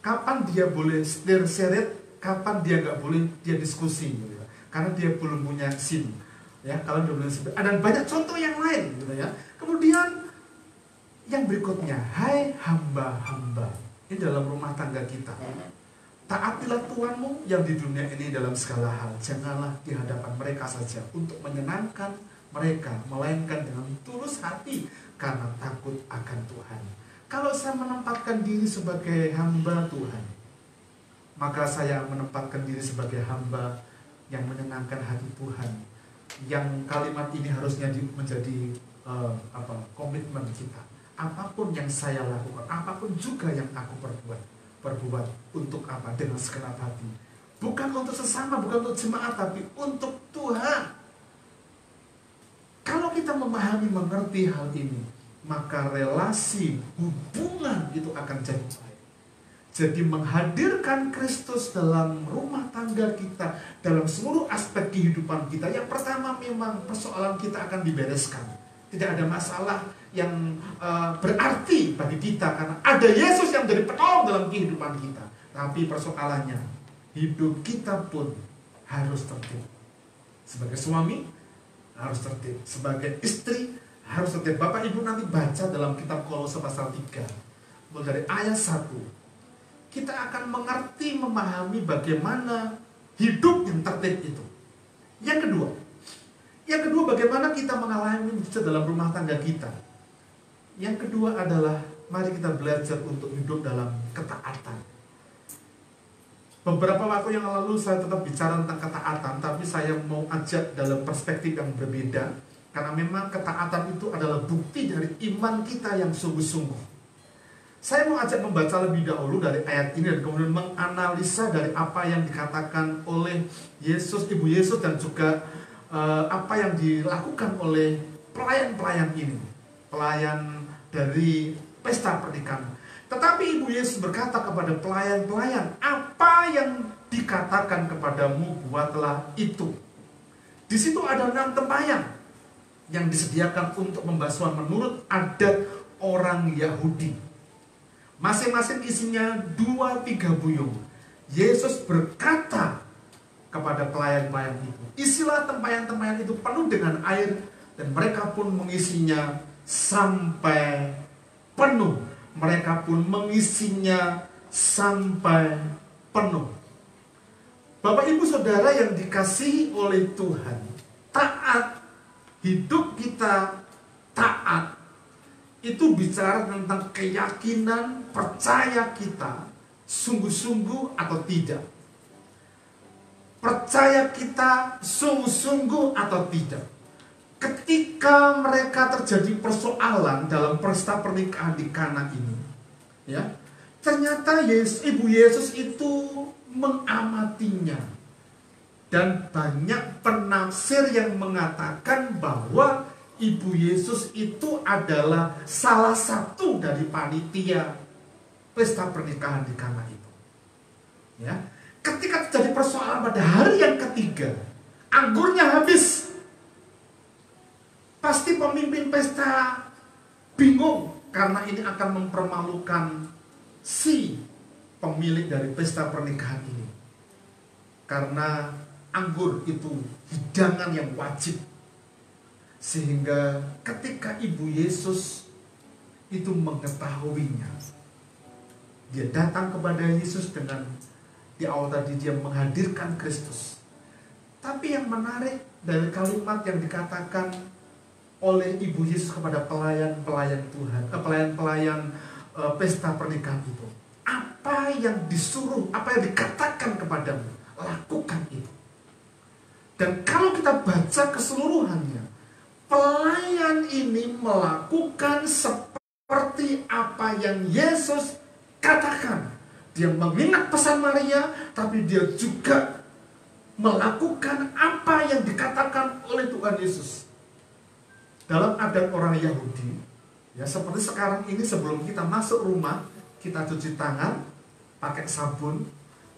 kapan dia boleh seret, kapan dia nggak boleh dia diskusi, gitu ya. Karena dia belum punya SIM. Ya, kalau dia belum SIM. Ada banyak contoh yang lain, gitu ya. Kemudian yang berikutnya, hai hamba-hamba, ini dalam rumah tangga kita. Taatilah Tuhanmu yang di dunia ini dalam segala hal. Janganlah di hadapan mereka saja untuk menyenangkan mereka, melainkan dengan tulus hati karena takut akan Tuhan. Kalau saya menempatkan diri sebagai hamba Tuhan, maka saya menempatkan diri sebagai hamba yang menyenangkan hati Tuhan. Yang kalimat ini harusnya menjadi komitmen kita. Apapun yang saya lakukan, apapun juga yang aku perbuat untuk apa? Dengan segenap hati. Bukan untuk sesama, bukan untuk jemaat, tapi untuk Tuhan. Kalau kita memahami, mengerti hal ini, maka relasi, hubungan itu akan jadi baik. Jadi menghadirkan Kristus dalam rumah tangga kita, dalam seluruh aspek kehidupan kita. Yang pertama memang persoalan kita akan dibereskan. Tidak ada masalah yang berarti bagi kita karena ada Yesus yang jadi penolong dalam kehidupan kita. Tapi persoalannya, hidup kita pun harus tertib. Sebagai suami harus tertib, sebagai istri harus tertib. Bapak Ibu nanti baca dalam kitab Kolose pasal 3 mulai dari ayat 1. Kita akan mengerti, memahami bagaimana hidup yang tertib itu. Yang kedua bagaimana kita mengalami itu dalam rumah tangga kita. Yang kedua adalah mari kita belajar untuk hidup dalam ketaatan. Beberapa waktu yang lalu saya tetap bicara tentang ketaatan, tapi saya mau ajak dalam perspektif yang berbeda. Karena memang ketaatan itu adalah bukti dari iman kita yang sungguh-sungguh. Saya mau ajak membaca lebih dahulu dari ayat ini dan kemudian menganalisa dari apa yang dikatakan oleh Yesus, Ibu Yesus, dan juga apa yang dilakukan oleh pelayan-pelayan ini. Pelayan dari pesta pernikahan. Tetapi Ibu Yesus berkata kepada pelayan-pelayan, apa yang dikatakan kepadamu, buatlah itu. Di situ ada 6 tempayan yang disediakan untuk pembasuhan menurut adat orang Yahudi. Masing-masing isinya 2-3 buyung. Yesus berkata kepada pelayan-pelayan itu, isilah tempayan-tempayan itu penuh dengan air, dan mereka pun mengisinya sampai penuh. Mereka pun mengisinya sampai penuh. Bapak Ibu Saudara yang dikasihi oleh Tuhan, taat, hidup kita taat, itu bicara tentang keyakinan, percaya kita sungguh-sungguh atau tidak. Percaya kita sungguh-sungguh atau tidak. Ketika mereka terjadi persoalan dalam pesta pernikahan di Kana ini, ya, ternyata Ibu Yesus itu mengamatinya. Dan banyak penafsir yang mengatakan bahwa Ibu Yesus itu adalah salah satu dari panitia pesta pernikahan di Kana itu. Ya, ketika terjadi persoalan pada hari yang ketiga, anggurnya habis. Pasti pemimpin pesta bingung karena ini akan mempermalukan si pemilik dari pesta pernikahan ini. Karena anggur itu hidangan yang wajib. Sehingga ketika Ibu Yesus itu mengetahuinya, dia datang kepada Yesus dengan di awal tadi dia menghadirkan Kristus. Tapi yang menarik dari kalimat yang dikatakan oleh Ibu Yesus kepada pelayan-pelayan Tuhan, pelayan-pelayan pesta pernikahan itu, apa yang disuruh, apa yang dikatakan kepadamu, lakukan itu. Dan kalau kita baca keseluruhannya, pelayan ini melakukan seperti apa yang Yesus katakan. Dia mengingat pesan Maria, tapi dia juga melakukan apa yang dikatakan oleh Tuhan Yesus. Dalam adat orang Yahudi, ya seperti sekarang ini sebelum kita masuk rumah, kita cuci tangan pakai sabun.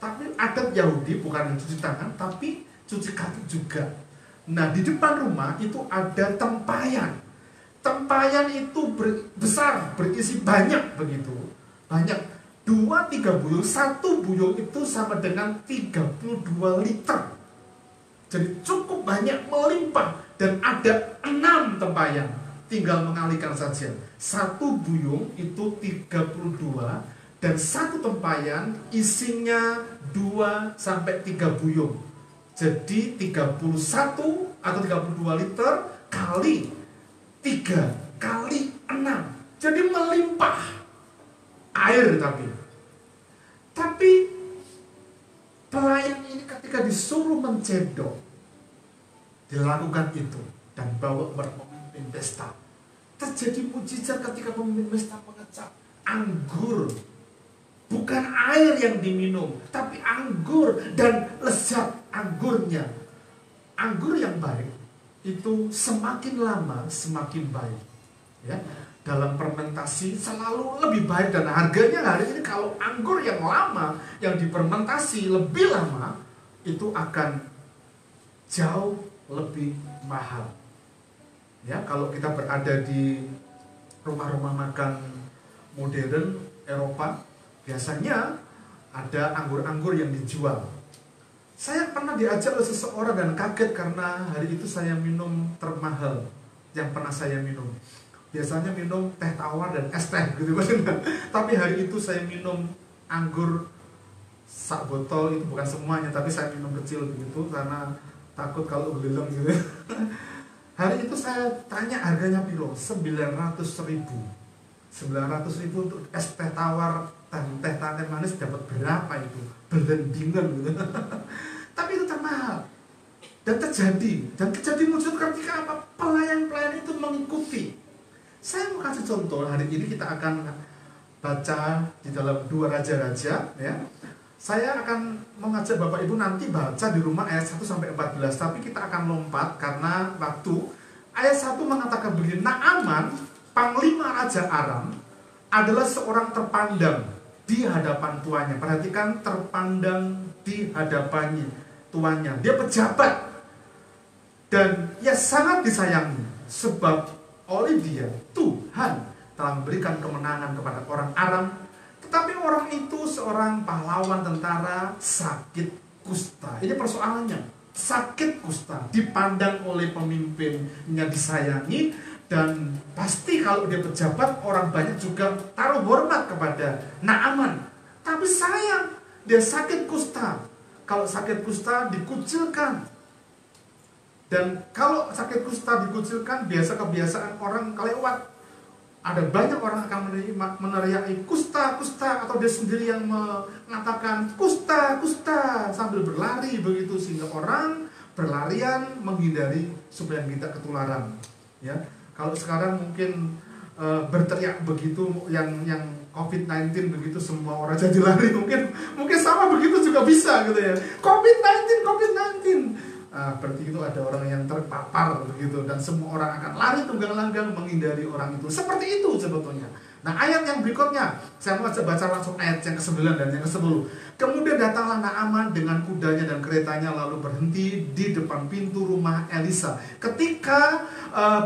Tapi adat Yahudi bukan cuci tangan, tapi cuci kaki juga. Nah, di depan rumah itu ada tempayan. Tempayan itu besar, berisi banyak begitu. Banyak. 2-3 buyung, 1 buyung itu sama dengan 32 liter. Jadi cukup banyak, melimpah. Dan ada 6 tempayan. Tinggal mengalihkan saja. 1 buyung itu 32. Dan 1 tempayan isinya 2-3 buyung. Jadi 31 atau 32 liter kali 3 kali 6. Jadi melimpah air tapi pelayan ini ketika disuruh mencedok, dilakukan itu dan bawa pemimpin pesta. Terjadi mujizat ketika pemimpin pesta mengecap anggur. Bukan air yang diminum, tapi anggur, dan lezat anggurnya. Anggur yang baik itu semakin lama semakin baik. Ya, dalam fermentasi selalu lebih baik, dan harganya hari ini kalau anggur yang lama yang difermentasi lebih lama itu akan jauh lebih mahal. Ya, kalau kita berada di rumah-rumah makan modern Eropa, biasanya ada anggur-anggur yang dijual. Saya pernah diajak oleh seseorang dan kaget karena hari itu saya minum termahal yang pernah saya minum. Biasanya minum teh tawar dan es teh gitu kan. Tapi hari itu saya minum anggur sak botol, itu bukan semuanya, tapi saya minum kecil begitu karena takut kalau belum gitu. Hari itu saya tanya harganya piro, 900.000. 900.000 untuk es teh tawar dan teh manis dapat berapa itu? Berlendingan gitu. Tapi itu termahal. Dan terjadi mujizat ketika apa? Pelayan-pelayan itu mengikuti. Saya mau kasih contoh, hari ini kita akan baca di dalam 2 Raja-Raja ya. Saya akan mengajak Bapak Ibu nanti baca di rumah ayat 1 sampai 14, tapi kita akan lompat karena waktu. Ayat 1 mengatakan begini, Naaman, panglima Raja Aram, adalah seorang terpandang di hadapan tuannya. Perhatikan, terpandang di hadapannya tuannya. Dia pejabat dan ia sangat disayangi sebab oleh dia Tuhan telah memberikan kemenangan kepada orang Aram. Tetapi orang itu seorang pahlawan tentara sakit kusta. Ini persoalannya. Sakit kusta, dipandang oleh pemimpinnya disayangi, dan pasti kalau dia pejabat orang banyak juga taruh hormat kepada Naaman. Tapi sayang, dia sakit kusta. Kalau sakit kusta dikucilkan. Dan kalau sakit kusta dikucilkan, biasa kebiasaan orang kelewat. Ada banyak orang akan meneriaki kusta, kusta, atau dia sendiri yang mengatakan kusta, kusta sambil berlari begitu, sehingga orang berlarian menghindari supaya kita ketularan. Ya, kalau sekarang mungkin berteriak begitu, yang COVID-19 begitu semua orang jadi lari, mungkin sama begitu juga bisa gitu ya. COVID-19. Berarti itu ada orang yang terpapar begitu, dan semua orang akan lari tunggang-langgang menghindari orang itu. Seperti itu sebetulnya. Nah, ayat yang berikutnya saya mau baca langsung ayat yang ke-9 dan yang ke-10. Kemudian datanglah Naaman dengan kudanya dan keretanya lalu berhenti di depan pintu rumah Elisa. Ketika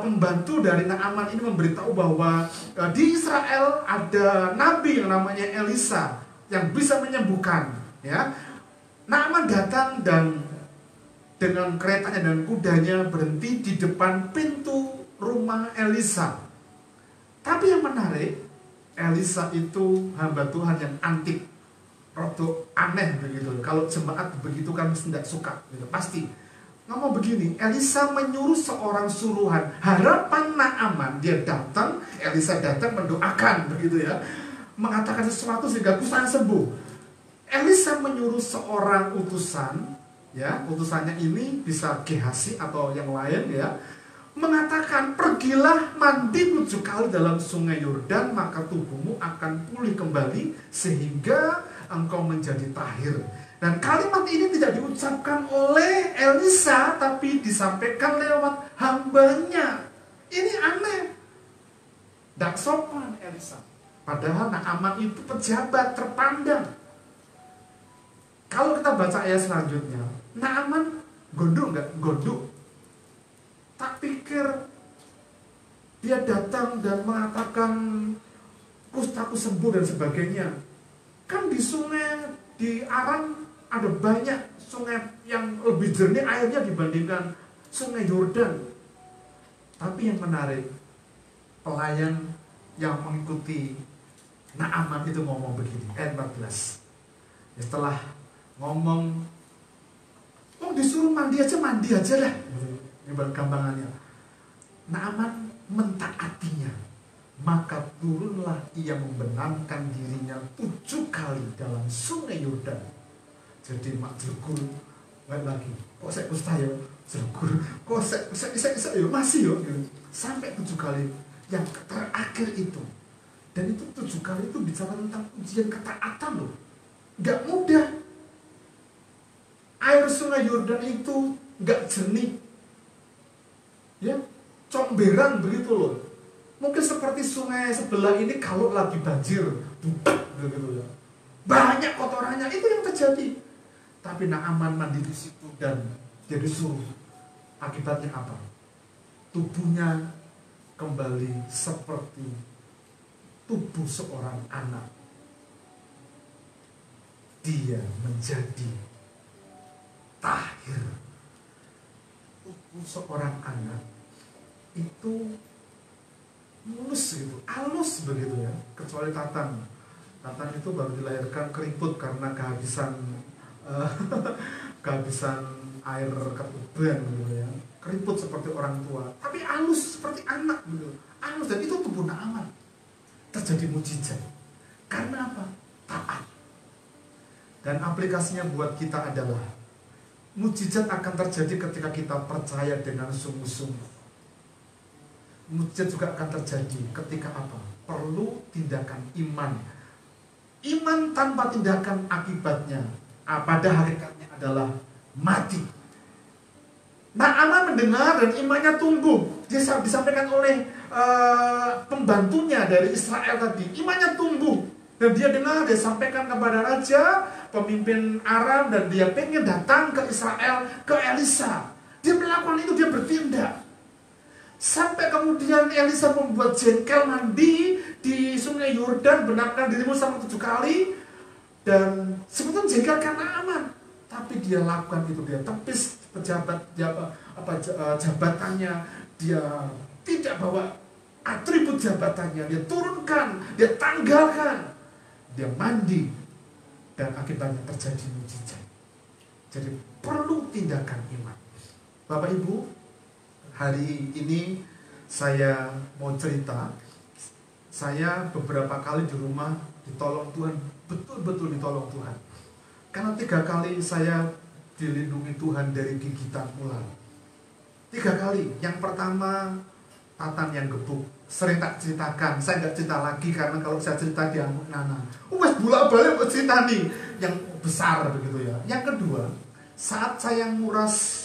pembantu dari Naaman ini memberitahu bahwa di Israel ada nabi yang namanya Elisa yang bisa menyembuhkan, ya. Naaman datang dan dengan keretanya dan kudanya berhenti di depan pintu rumah Elisa. Tapi yang menarik, Elisa itu hamba Tuhan yang antik, rodo aneh begitu. Kalau jemaat begitu kan mesti tidak suka, gitu. Pasti ngomong begini, Elisa menyuruh seorang suruhan, harapan Naaman, dia datang, Elisa datang mendoakan begitu ya, mengatakan sesuatu sehingga kusanya sembuh. Elisa menyuruh seorang utusan, ya, utusannya ini bisa Gehazi atau yang lain ya, mengatakan pergilah mandi 7 kali dalam sungai Yordan, maka tubuhmu akan pulih kembali sehingga engkau menjadi tahir. Dan kalimat ini tidak diucapkan oleh Elisa, tapi disampaikan lewat hambanya. Ini aneh, tidak sopan Elisa. Padahal Naaman itu pejabat terpandang. Kalau kita baca ayat selanjutnya, Naaman gondok nggak? Gondok. Tak pikir Dia datang dan mengatakan kustaku sembuh dan sebagainya. Kan di sungai, di Aram ada banyak sungai yang lebih jernih airnya dibandingkan sungai Yordan. Tapi yang menarik, pelayan yang mengikuti Naaman itu ngomong begini, ayat 14. Setelah ngomong, disuruh mandi aja lah. Ini gampangannya. Naaman mentaatinya, maka turunlah ia membenamkan dirinya 7 kali dalam sungai Yordan. Jadi mak jegur lagi, kok saya kusta ya, jegur, kok saya masih yo, sampai 7 kali. Yang terakhir itu, dan itu 7 kali itu bicara tentang ujian ketaatan loh, nggak mudah. Air sungai Yordan itu nggak jernih, ya, comberan begitu loh. Mungkin seperti sungai sebelah ini kalau lagi banjir, gitu ya. Banyak kotorannya, itu yang terjadi. Tapi Naaman mandi di situ dan dia disuruh. Akibatnya apa? Tubuhnya kembali seperti tubuh seorang anak. Dia menjadi tahir. Tubuh seorang anak itu mulus gitu, halus begitu ya, kecuali Tatan. Tatan itu baru dilahirkan keriput karena kehabisan air ketuban gitu ya, keriput seperti orang tua, tapi halus seperti anak gitu, halus. Dan itu tubuh Naaman. Terjadi mujizat karena apa? Taat. Dan aplikasinya buat kita adalah mujizat akan terjadi ketika kita percaya dengan sungguh-sungguh. Mujizat juga akan terjadi ketika apa? Perlu tindakan iman. Iman tanpa tindakan akibatnya pada hakikatnya adalah mati. Naaman mendengar dan imannya tumbuh. Dia disampaikan oleh pembantunya dari Israel tadi. Imannya tumbuh. Dan dia dengar, dia sampaikan kepada raja, pemimpin Aram, dan dia pengen datang ke Israel, ke Elisa. Dia melakukan itu, dia bertindak. Sampai kemudian Elisa membuat jengkel mandi di sungai Yordan, benamkan dirimu sampai 7 kali. Dan sebetulnya jengkel karena aman. Tapi dia lakukan itu, dia tepis jabatannya. Dia tidak bawa atribut jabatannya, dia turunkan, dia tanggalkan. Dia mandi, dan akibatnya terjadi mujizat. Jadi perlu tindakan iman. Bapak Ibu, hari ini saya mau cerita. Saya beberapa kali di rumah ditolong Tuhan, betul-betul ditolong Tuhan. Karena 3 kali saya dilindungi Tuhan dari gigitan ular. 3 kali. Yang pertama, Tatan yang gebuk. Sering tak ceritakan, saya nggak cerita lagi karena kalau saya cerita diamuk Nana. Mas bolak-balik mau cerita nih yang besar begitu ya. Yang kedua, saat saya nguras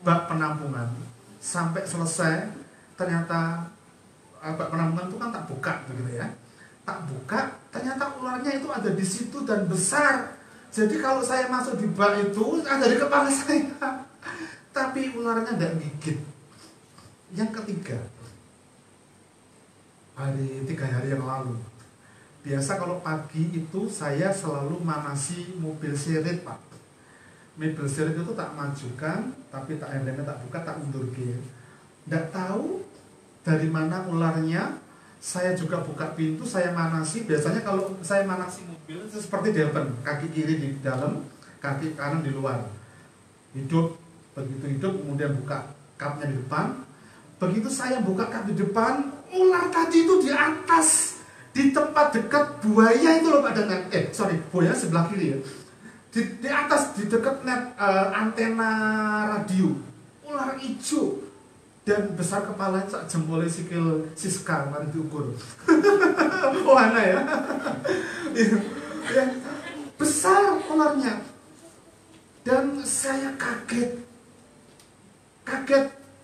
bak penampungan sampai selesai, ternyata bak penampungan itu kan tak buka begitu ya. Tak buka, ternyata ularnya itu ada di situ dan besar. Jadi kalau saya masuk di bak itu ada di kepala saya. Tapi ularnya tidak gigit. Yang ketiga, 3 hari yang lalu. Biasa kalau pagi itu saya selalu manasi mobil seret, Pak. Mobil seret itu tak majukan, tapi tak remnya tak buka, tak undur gear. Tidak tahu dari mana ularnya. Saya juga buka pintu, saya manasi. Biasanya kalau saya manasi mobil itu seperti depen, kaki kiri di dalam, kaki kanan di luar. Hidup, begitu hidup kemudian buka kapnya di depan. Begitu saya buka kap di depan, ular tadi itu di atas, di tempat dekat buaya itu loh Pak, dengan buaya sebelah kiri ya, di atas, di dekat net antena radio. Ular hijau dan besar kepalanya sak jempolnya sikil Siska, mari diukur. Oh ana ya. Ya, besar ularnya. Dan saya kaget.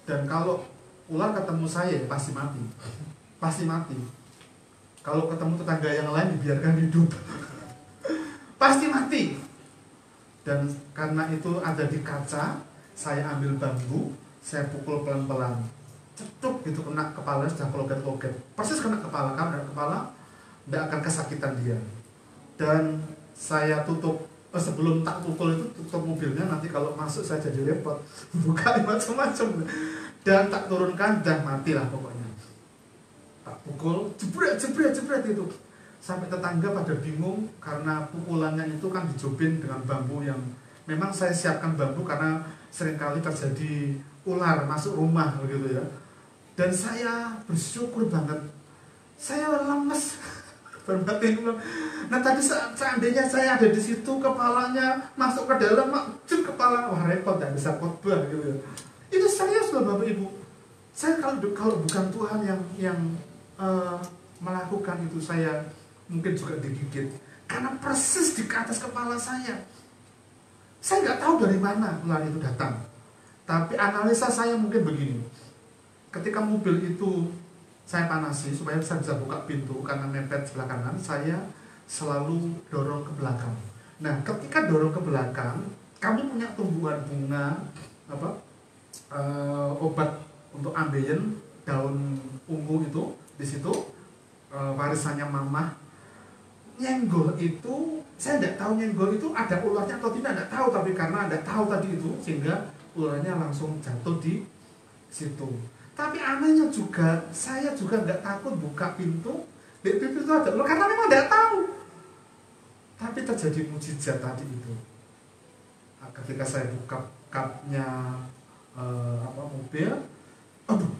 Dan kalau ular ketemu saya pasti mati. Pasti mati. Kalau ketemu tetangga yang lain dibiarkan hidup. Pasti mati. Dan karena itu ada di kaca, saya ambil bambu, saya pukul pelan-pelan. cetuk gitu kena kepala, sudah loget-loget, persis kena kepala. Kan kena kepala tidak akan kesakitan dia. Dan saya tutup, sebelum tak pukul itu tutup mobilnya, nanti kalau masuk saya jadi repot, buka macam-macam, dan tak turunkan, dan matilah pokoknya. Tak pukul, jebret itu, sampai tetangga pada bingung karena pukulannya itu kan dijobin dengan bambu yang memang saya siapkan bambu karena seringkali terjadi ular masuk rumah begitu ya. Dan saya bersyukur banget, saya lemes. Nah tadi seandainya saya ada di situ, kepalanya masuk ke dalam, kepala, wah repot, tidak bisa khotbah gitu ya. Itu serius loh Bapak Ibu. Saya kalau bukan Tuhan yang melakukan itu, saya mungkin juga digigit karena persis di atas kepala saya. Saya nggak tahu dari mana ular itu datang. Tapi analisa saya mungkin begini. Ketika mobil itu saya panasi supaya saya bisa buka pintu karena mepet sebelah kanan, saya selalu dorong ke belakang. Nah, ketika dorong ke belakang, kami punya tumbuhan bunga obat untuk ambeien, daun ungu itu di situ, warisannya mamah. Nyenggol itu, saya tidak tahu nyenggol itu ada ularnya atau tidak tahu, tapi karena tidak tahu tadi itu sehingga ularnya langsung jatuh di situ. Tapi anehnya juga, saya juga nggak takut buka pintu, di pintu itu ada ular karena memang tidak tahu. Tapi terjadi mujizat tadi itu. Nah, ketika saya buka kapnya mobil, aduh,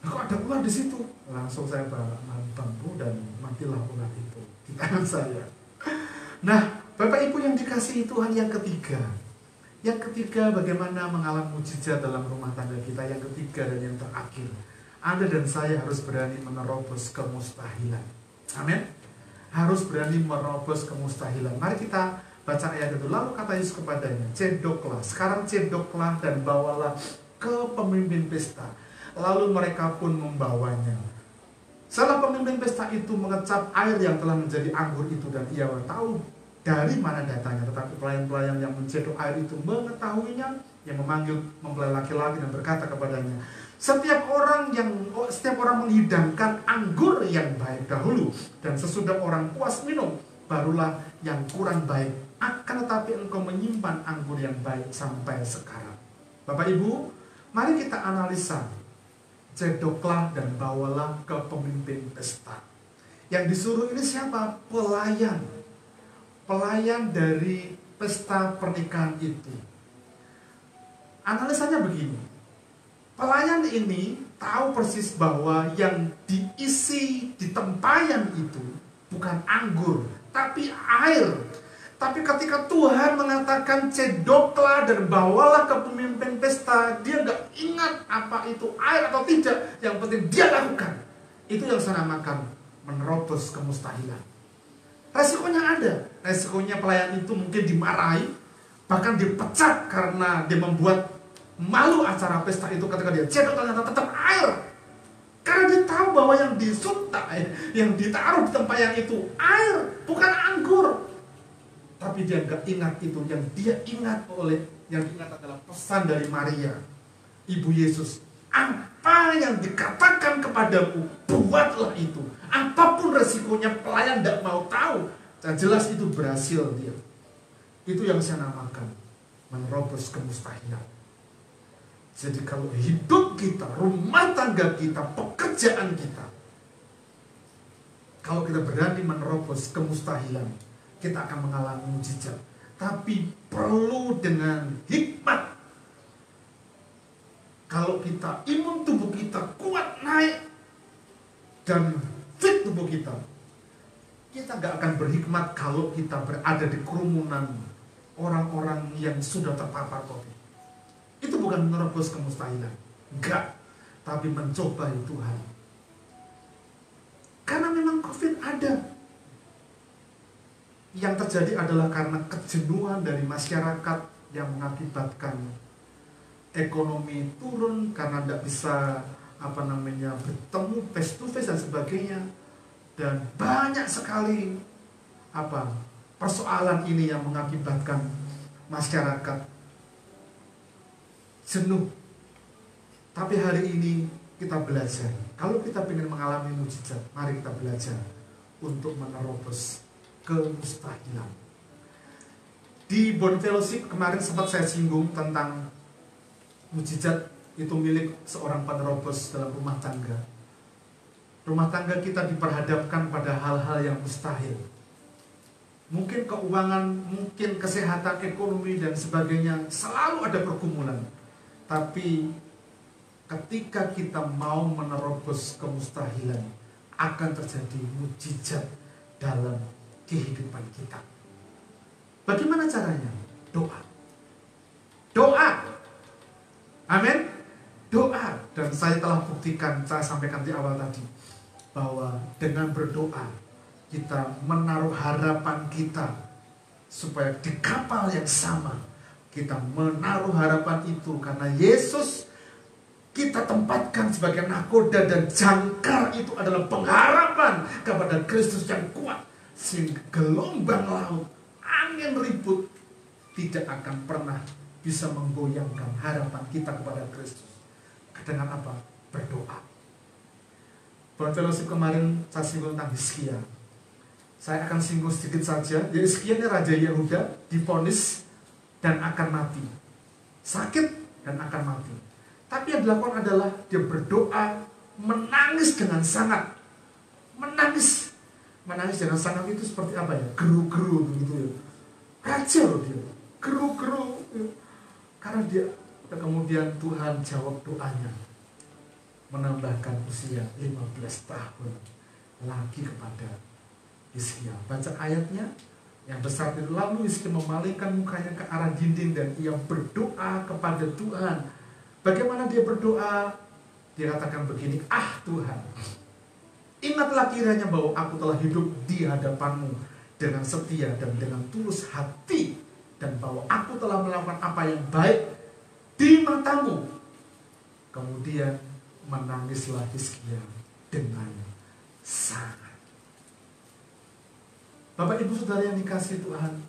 kok ada ular di situ? Langsung saya bawa bambu dan matilah ular itu di tangan saya. Nah, Bapak Ibu yang dikasihi Tuhan, yang ketiga. Yang ketiga, bagaimana mengalami mujizat dalam rumah tangga kita. Yang ketiga dan yang terakhir, Anda dan saya harus berani menerobos kemustahilan. Amin. Harus berani menerobos kemustahilan. Mari kita baca ayat itu. Lalu kata Yesus kepadanya, cedoklah, sekarang cedoklah dan bawalah ke pemimpin pesta. Lalu mereka pun membawanya. Setelah pemimpin pesta itu mengecap air yang telah menjadi anggur itu, dan ia tahu dari mana datanya, tetapi pelayan-pelayan yang mencedok air itu mengetahuinya, yang memanggil mempelai laki-laki dan berkata kepadanya, setiap orang menghidangkan anggur yang baik dahulu, dan sesudah orang puas minum, barulah yang kurang baik. Akan tetapi engkau menyimpan anggur yang baik sampai sekarang. Bapak Ibu, mari kita analisa. Cedoklah dan bawalah ke pemimpin pesta. Yang disuruh ini siapa? Pelayan. Pelayan dari pesta pernikahan itu. Analisanya begini. Pelayan ini tahu persis bahwa yang diisi di tempayan itu bukan anggur, tapi air. Tapi ketika Tuhan mengatakan cedoklah dan bawalah ke pemimpin pesta, dia nggak ingat apa itu air atau tidak. Yang penting dia lakukan. Itu yang saya namakan menerobos kemustahilan. Resikonya ada. Resikonya pelayan itu mungkin dimarahi, bahkan dipecat karena dia membuat malu acara pesta itu ketika dia cedok ternyata tetap air. Karena dia tahu bahwa yang disuntak, yang ditaruh di tempayan itu air, bukan anggur. Tapi dia nggak ingat itu. Yang dia ingat adalah pesan dari Maria, Ibu Yesus. Apa yang dikatakan kepadamu, buatlah itu. Apapun resikonya, pelayan tidak mau tahu. Dan jelas itu berhasil dia. Itu yang saya namakan menerobos kemustahilan. Jadi kalau hidup kita, rumah tangga kita, pekerjaan kita, kalau kita berani menerobos kemustahilan, kita akan mengalami mujizat. Tapi perlu dengan hikmat. Kalau kita imun tubuh kita kuat naik dan fit tubuh kita, kita gak akan berhikmat kalau kita berada di kerumunan orang-orang yang sudah terpapar COVID. Itu bukan menerobos kemustahilan, enggak, tapi mencoba Tuhan. Karena memang COVID ada. Yang terjadi adalah karena kejenuhan dari masyarakat yang mengakibatkan ekonomi turun karena tidak bisa bertemu face to face dan sebagainya. Dan banyak sekali persoalan ini yang mengakibatkan masyarakat jenuh. Tapi hari ini kita belajar. Kalau kita ingin mengalami mujizat, mari kita belajar untuk menerobos kemustahilan. Di Bond Fellowship kemarin sempat saya singgung tentang mujizat itu milik seorang penerobos dalam rumah tangga. Rumah tangga kita diperhadapkan pada hal-hal yang mustahil. Mungkin keuangan, mungkin kesehatan, ekonomi, dan sebagainya. Selalu ada pergumulan. Tapi ketika kita mau menerobos kemustahilan, akan terjadi mujizat dalam kehidupan kita. Bagaimana caranya? Doa. Doa. Amin. Doa. Dan saya telah buktikan, saya sampaikan di awal tadi, bahwa dengan berdoa kita menaruh harapan kita supaya di kapal yang sama kita menaruh harapan itu, karena Yesus kita tempatkan sebagai nakoda dan jangkar itu adalah pengharapan kepada Kristus yang kuat, sehingga gelombang laut, angin ribut tidak akan pernah bisa menggoyangkan harapan kita kepada Kristus. Dengan apa? Berdoa. Bond Fellowship kemarin saya singgung tentang Hizkia. Saya akan singgung sedikit saja. Hizkia ini Raja Yehuda, divonis dan akan mati. Sakit dan akan mati. Tapi yang dilakukan adalah dia berdoa, menangis dengan sangat. Menangis dengan sangat itu seperti apa ya? Geru-geru begitu ya. Raja loh dia. Geru-geru. Karena dia, kemudian Tuhan jawab doanya, menambahkan usia 15 tahun lagi kepada Hizkia. Baca ayatnya yang besar itu. Lalu Hizkia memalingkan mukanya ke arah dinding dan ia berdoa kepada Tuhan. Bagaimana dia berdoa? Dia katakan begini, "Ah Tuhan, ingatlah kiranya bahwa aku telah hidup di hadapan-Mu dengan setia dan dengan tulus hati, dan bahwa aku telah melakukan apa yang baik di mata-Mu." Kemudian menangislah Hizkia dengan sangat. Bapak Ibu Saudara yang dikasihi Tuhan,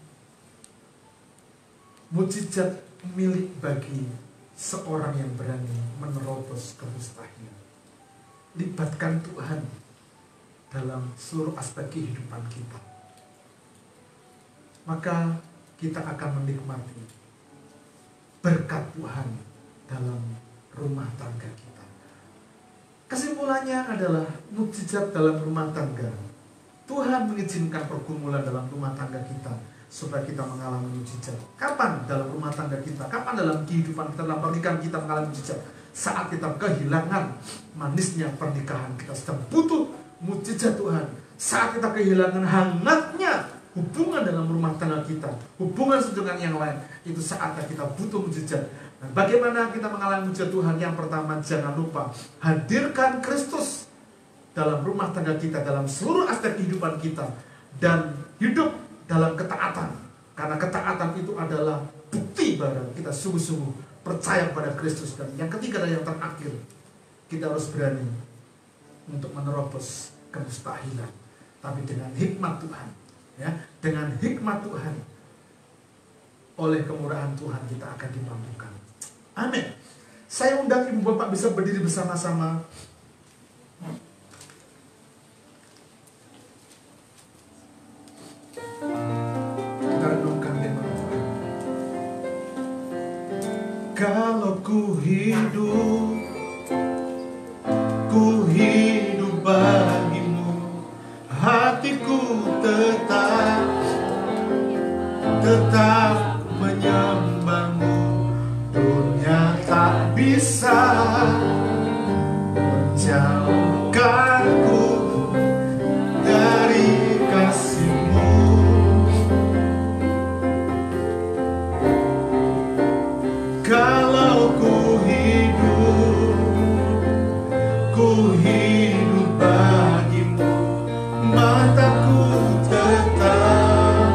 mujizat milik bagi seorang yang berani menerobos kemustahilan. Libatkan Tuhan dalam seluruh aspek kehidupan kita, maka kita akan menikmati berkat Tuhan dalam rumah tangga kita. Kesimpulannya adalah mujizat dalam rumah tangga. Tuhan mengizinkan pergumulan dalam rumah tangga kita supaya kita mengalami mujizat. Kapan dalam rumah tangga kita? Kapan dalam kehidupan kita, dalam pernikahan kita mengalami mujizat? Saat kita kehilangan manisnya pernikahan, kita sedang butuh mujizat Tuhan. Saat kita kehilangan hangatnya hubungan dalam rumah tangga kita, hubungan dengan yang lain, itu saatnya kita butuh mujizat. Bagaimana kita mengalami mujizat Tuhan? Yang pertama, jangan lupa hadirkan Kristus dalam rumah tangga kita, dalam seluruh aspek kehidupan kita, dan hidup dalam ketaatan. Karena ketaatan itu adalah bukti bahwa kita sungguh-sungguh percaya kepada Kristus. Dan yang ketiga dan yang terakhir, kita harus berani untuk menerobos kemustahilan, tapi dengan hikmat Tuhan, ya, dengan hikmat Tuhan. Oleh kemurahan Tuhan kita akan dimampukan. Amin. Saya undang Ibu Bapak bisa berdiri bersama-sama. Kita renungkan firman Tuhan. Kalau ku hidup bagimu, hatiku tetap menyembahmu. Dunia tak bisa menjauhkanku dari kasih-Mu. Kalau ku hidup bagimu, mataku tetap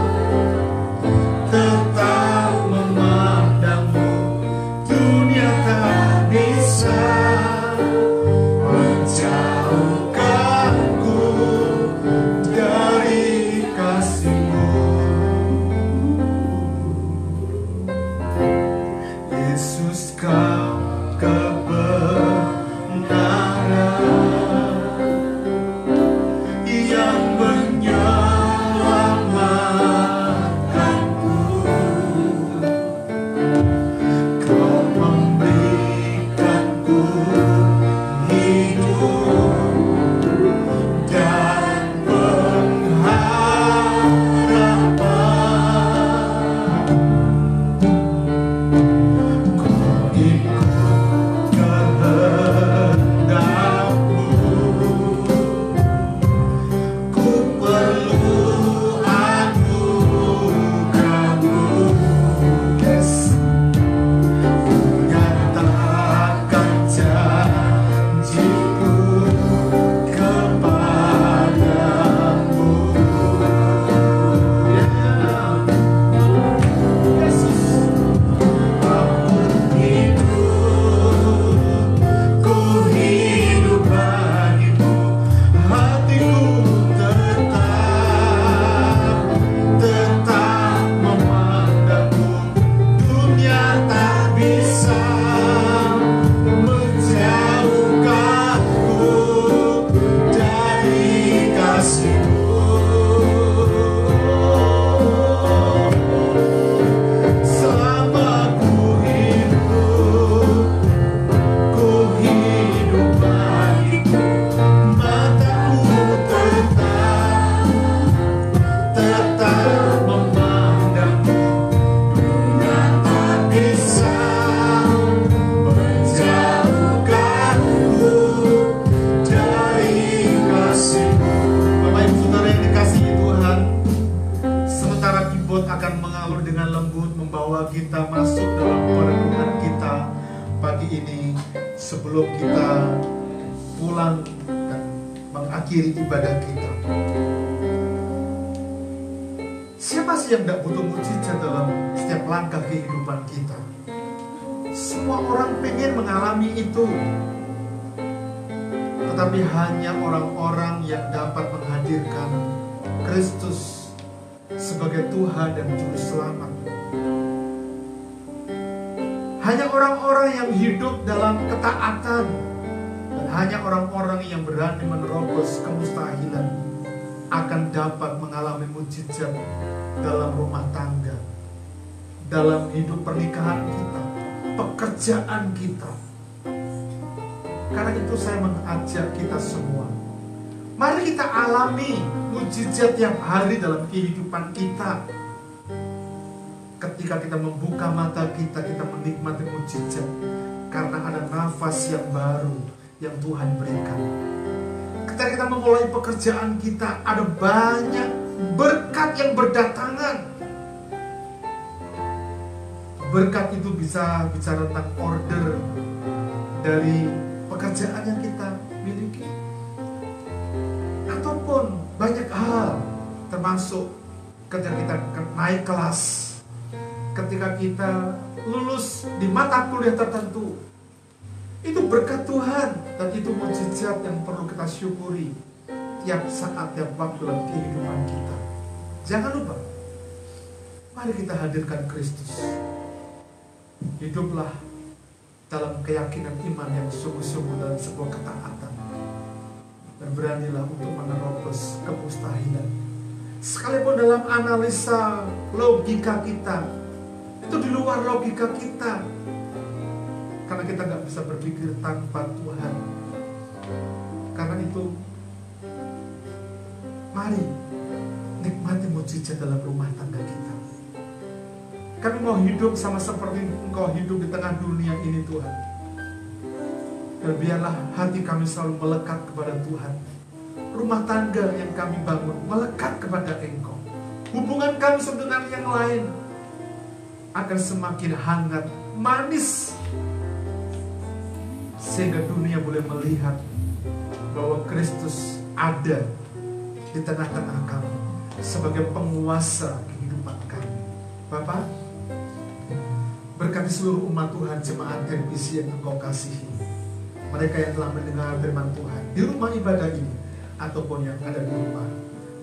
Kebot akan mengalur dengan lembut, membawa kita masuk dalam perenungan kita pagi ini sebelum kita pulang dan mengakhiri ibadah kita. Siapa sih yang tidak butuh mujizat dalam setiap langkah kehidupan kita? Semua orang pengen mengalami itu, tetapi hanya orang-orang yang dapat menghadirkan Kristus sebagai Tuhan dan Juru Selamat. Hanya orang-orang yang hidup dalam ketaatan dan hanya orang-orang yang berani menerobos kemustahilan akan dapat mengalami mujizat dalam rumah tangga, dalam hidup pernikahan kita, pekerjaan kita. Karena itu saya mengajak kita semua, mari kita alami mujizat tiap hari dalam kehidupan kita. Ketika kita membuka mata kita, kita menikmati mujizat karena ada nafas yang baru yang Tuhan berikan. Ketika kita memulai pekerjaan kita, ada banyak berkat yang berdatangan. Berkat itu bisa bicara tentang order dari pekerjaan yang kita miliki, ataupun banyak hal, termasuk ketika kita naik kelas, ketika kita lulus di mata kuliah tertentu. Itu berkat Tuhan dan itu mujizat yang perlu kita syukuri tiap saat, tiap waktu dalam kehidupan kita. Jangan lupa, mari kita hadirkan Kristus. Hiduplah dalam keyakinan iman yang sungguh-sungguh dalam sebuah ketaatan, dan beranilah untuk menerobos kemustahilan. Sekalipun dalam analisa logika kita, itu di luar logika kita, karena kita nggak bisa berpikir tanpa Tuhan. Karena itu, mari nikmati mujizat dalam rumah tangga kita. Kami mau hidup sama seperti Engkau hidup di tengah dunia ini, Tuhan. Dan biarlah hati kami selalu melekat kepada Tuhan. Rumah tangga yang kami bangun melekat kepada Engkau. Hubungan kami satu dengan yang lain akan semakin hangat, manis, sehingga dunia boleh melihat bahwa Kristus ada di tengah-tengah kami sebagai penguasa kehidupan kami. Bapak, berkati seluruh umat Tuhan, jemaat televisi yang Engkau kasihi, mereka yang telah mendengar firman Tuhan di rumah ibadah ini ataupun yang ada di rumah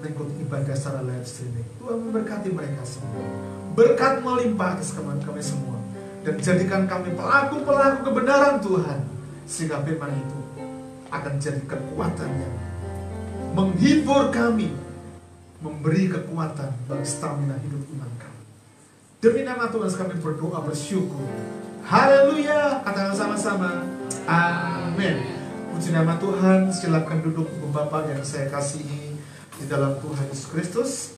mengikuti ibadah secara live streaming. Tuhan memberkati mereka semua, berkat melimpah atas kami semua, dan jadikan kami pelaku-pelaku kebenaran Tuhan, sehingga firman itu akan jadi kekuatan yang menghibur kami, memberi kekuatan bagi stamina hidup iman kami. Demi nama Tuhan kami berdoa bersyukur. Haleluya. Katakan sama-sama, amin. Puji nama Tuhan. Silakan duduk Ibu Bapak yang saya kasihi di dalam Tuhan Yesus Kristus.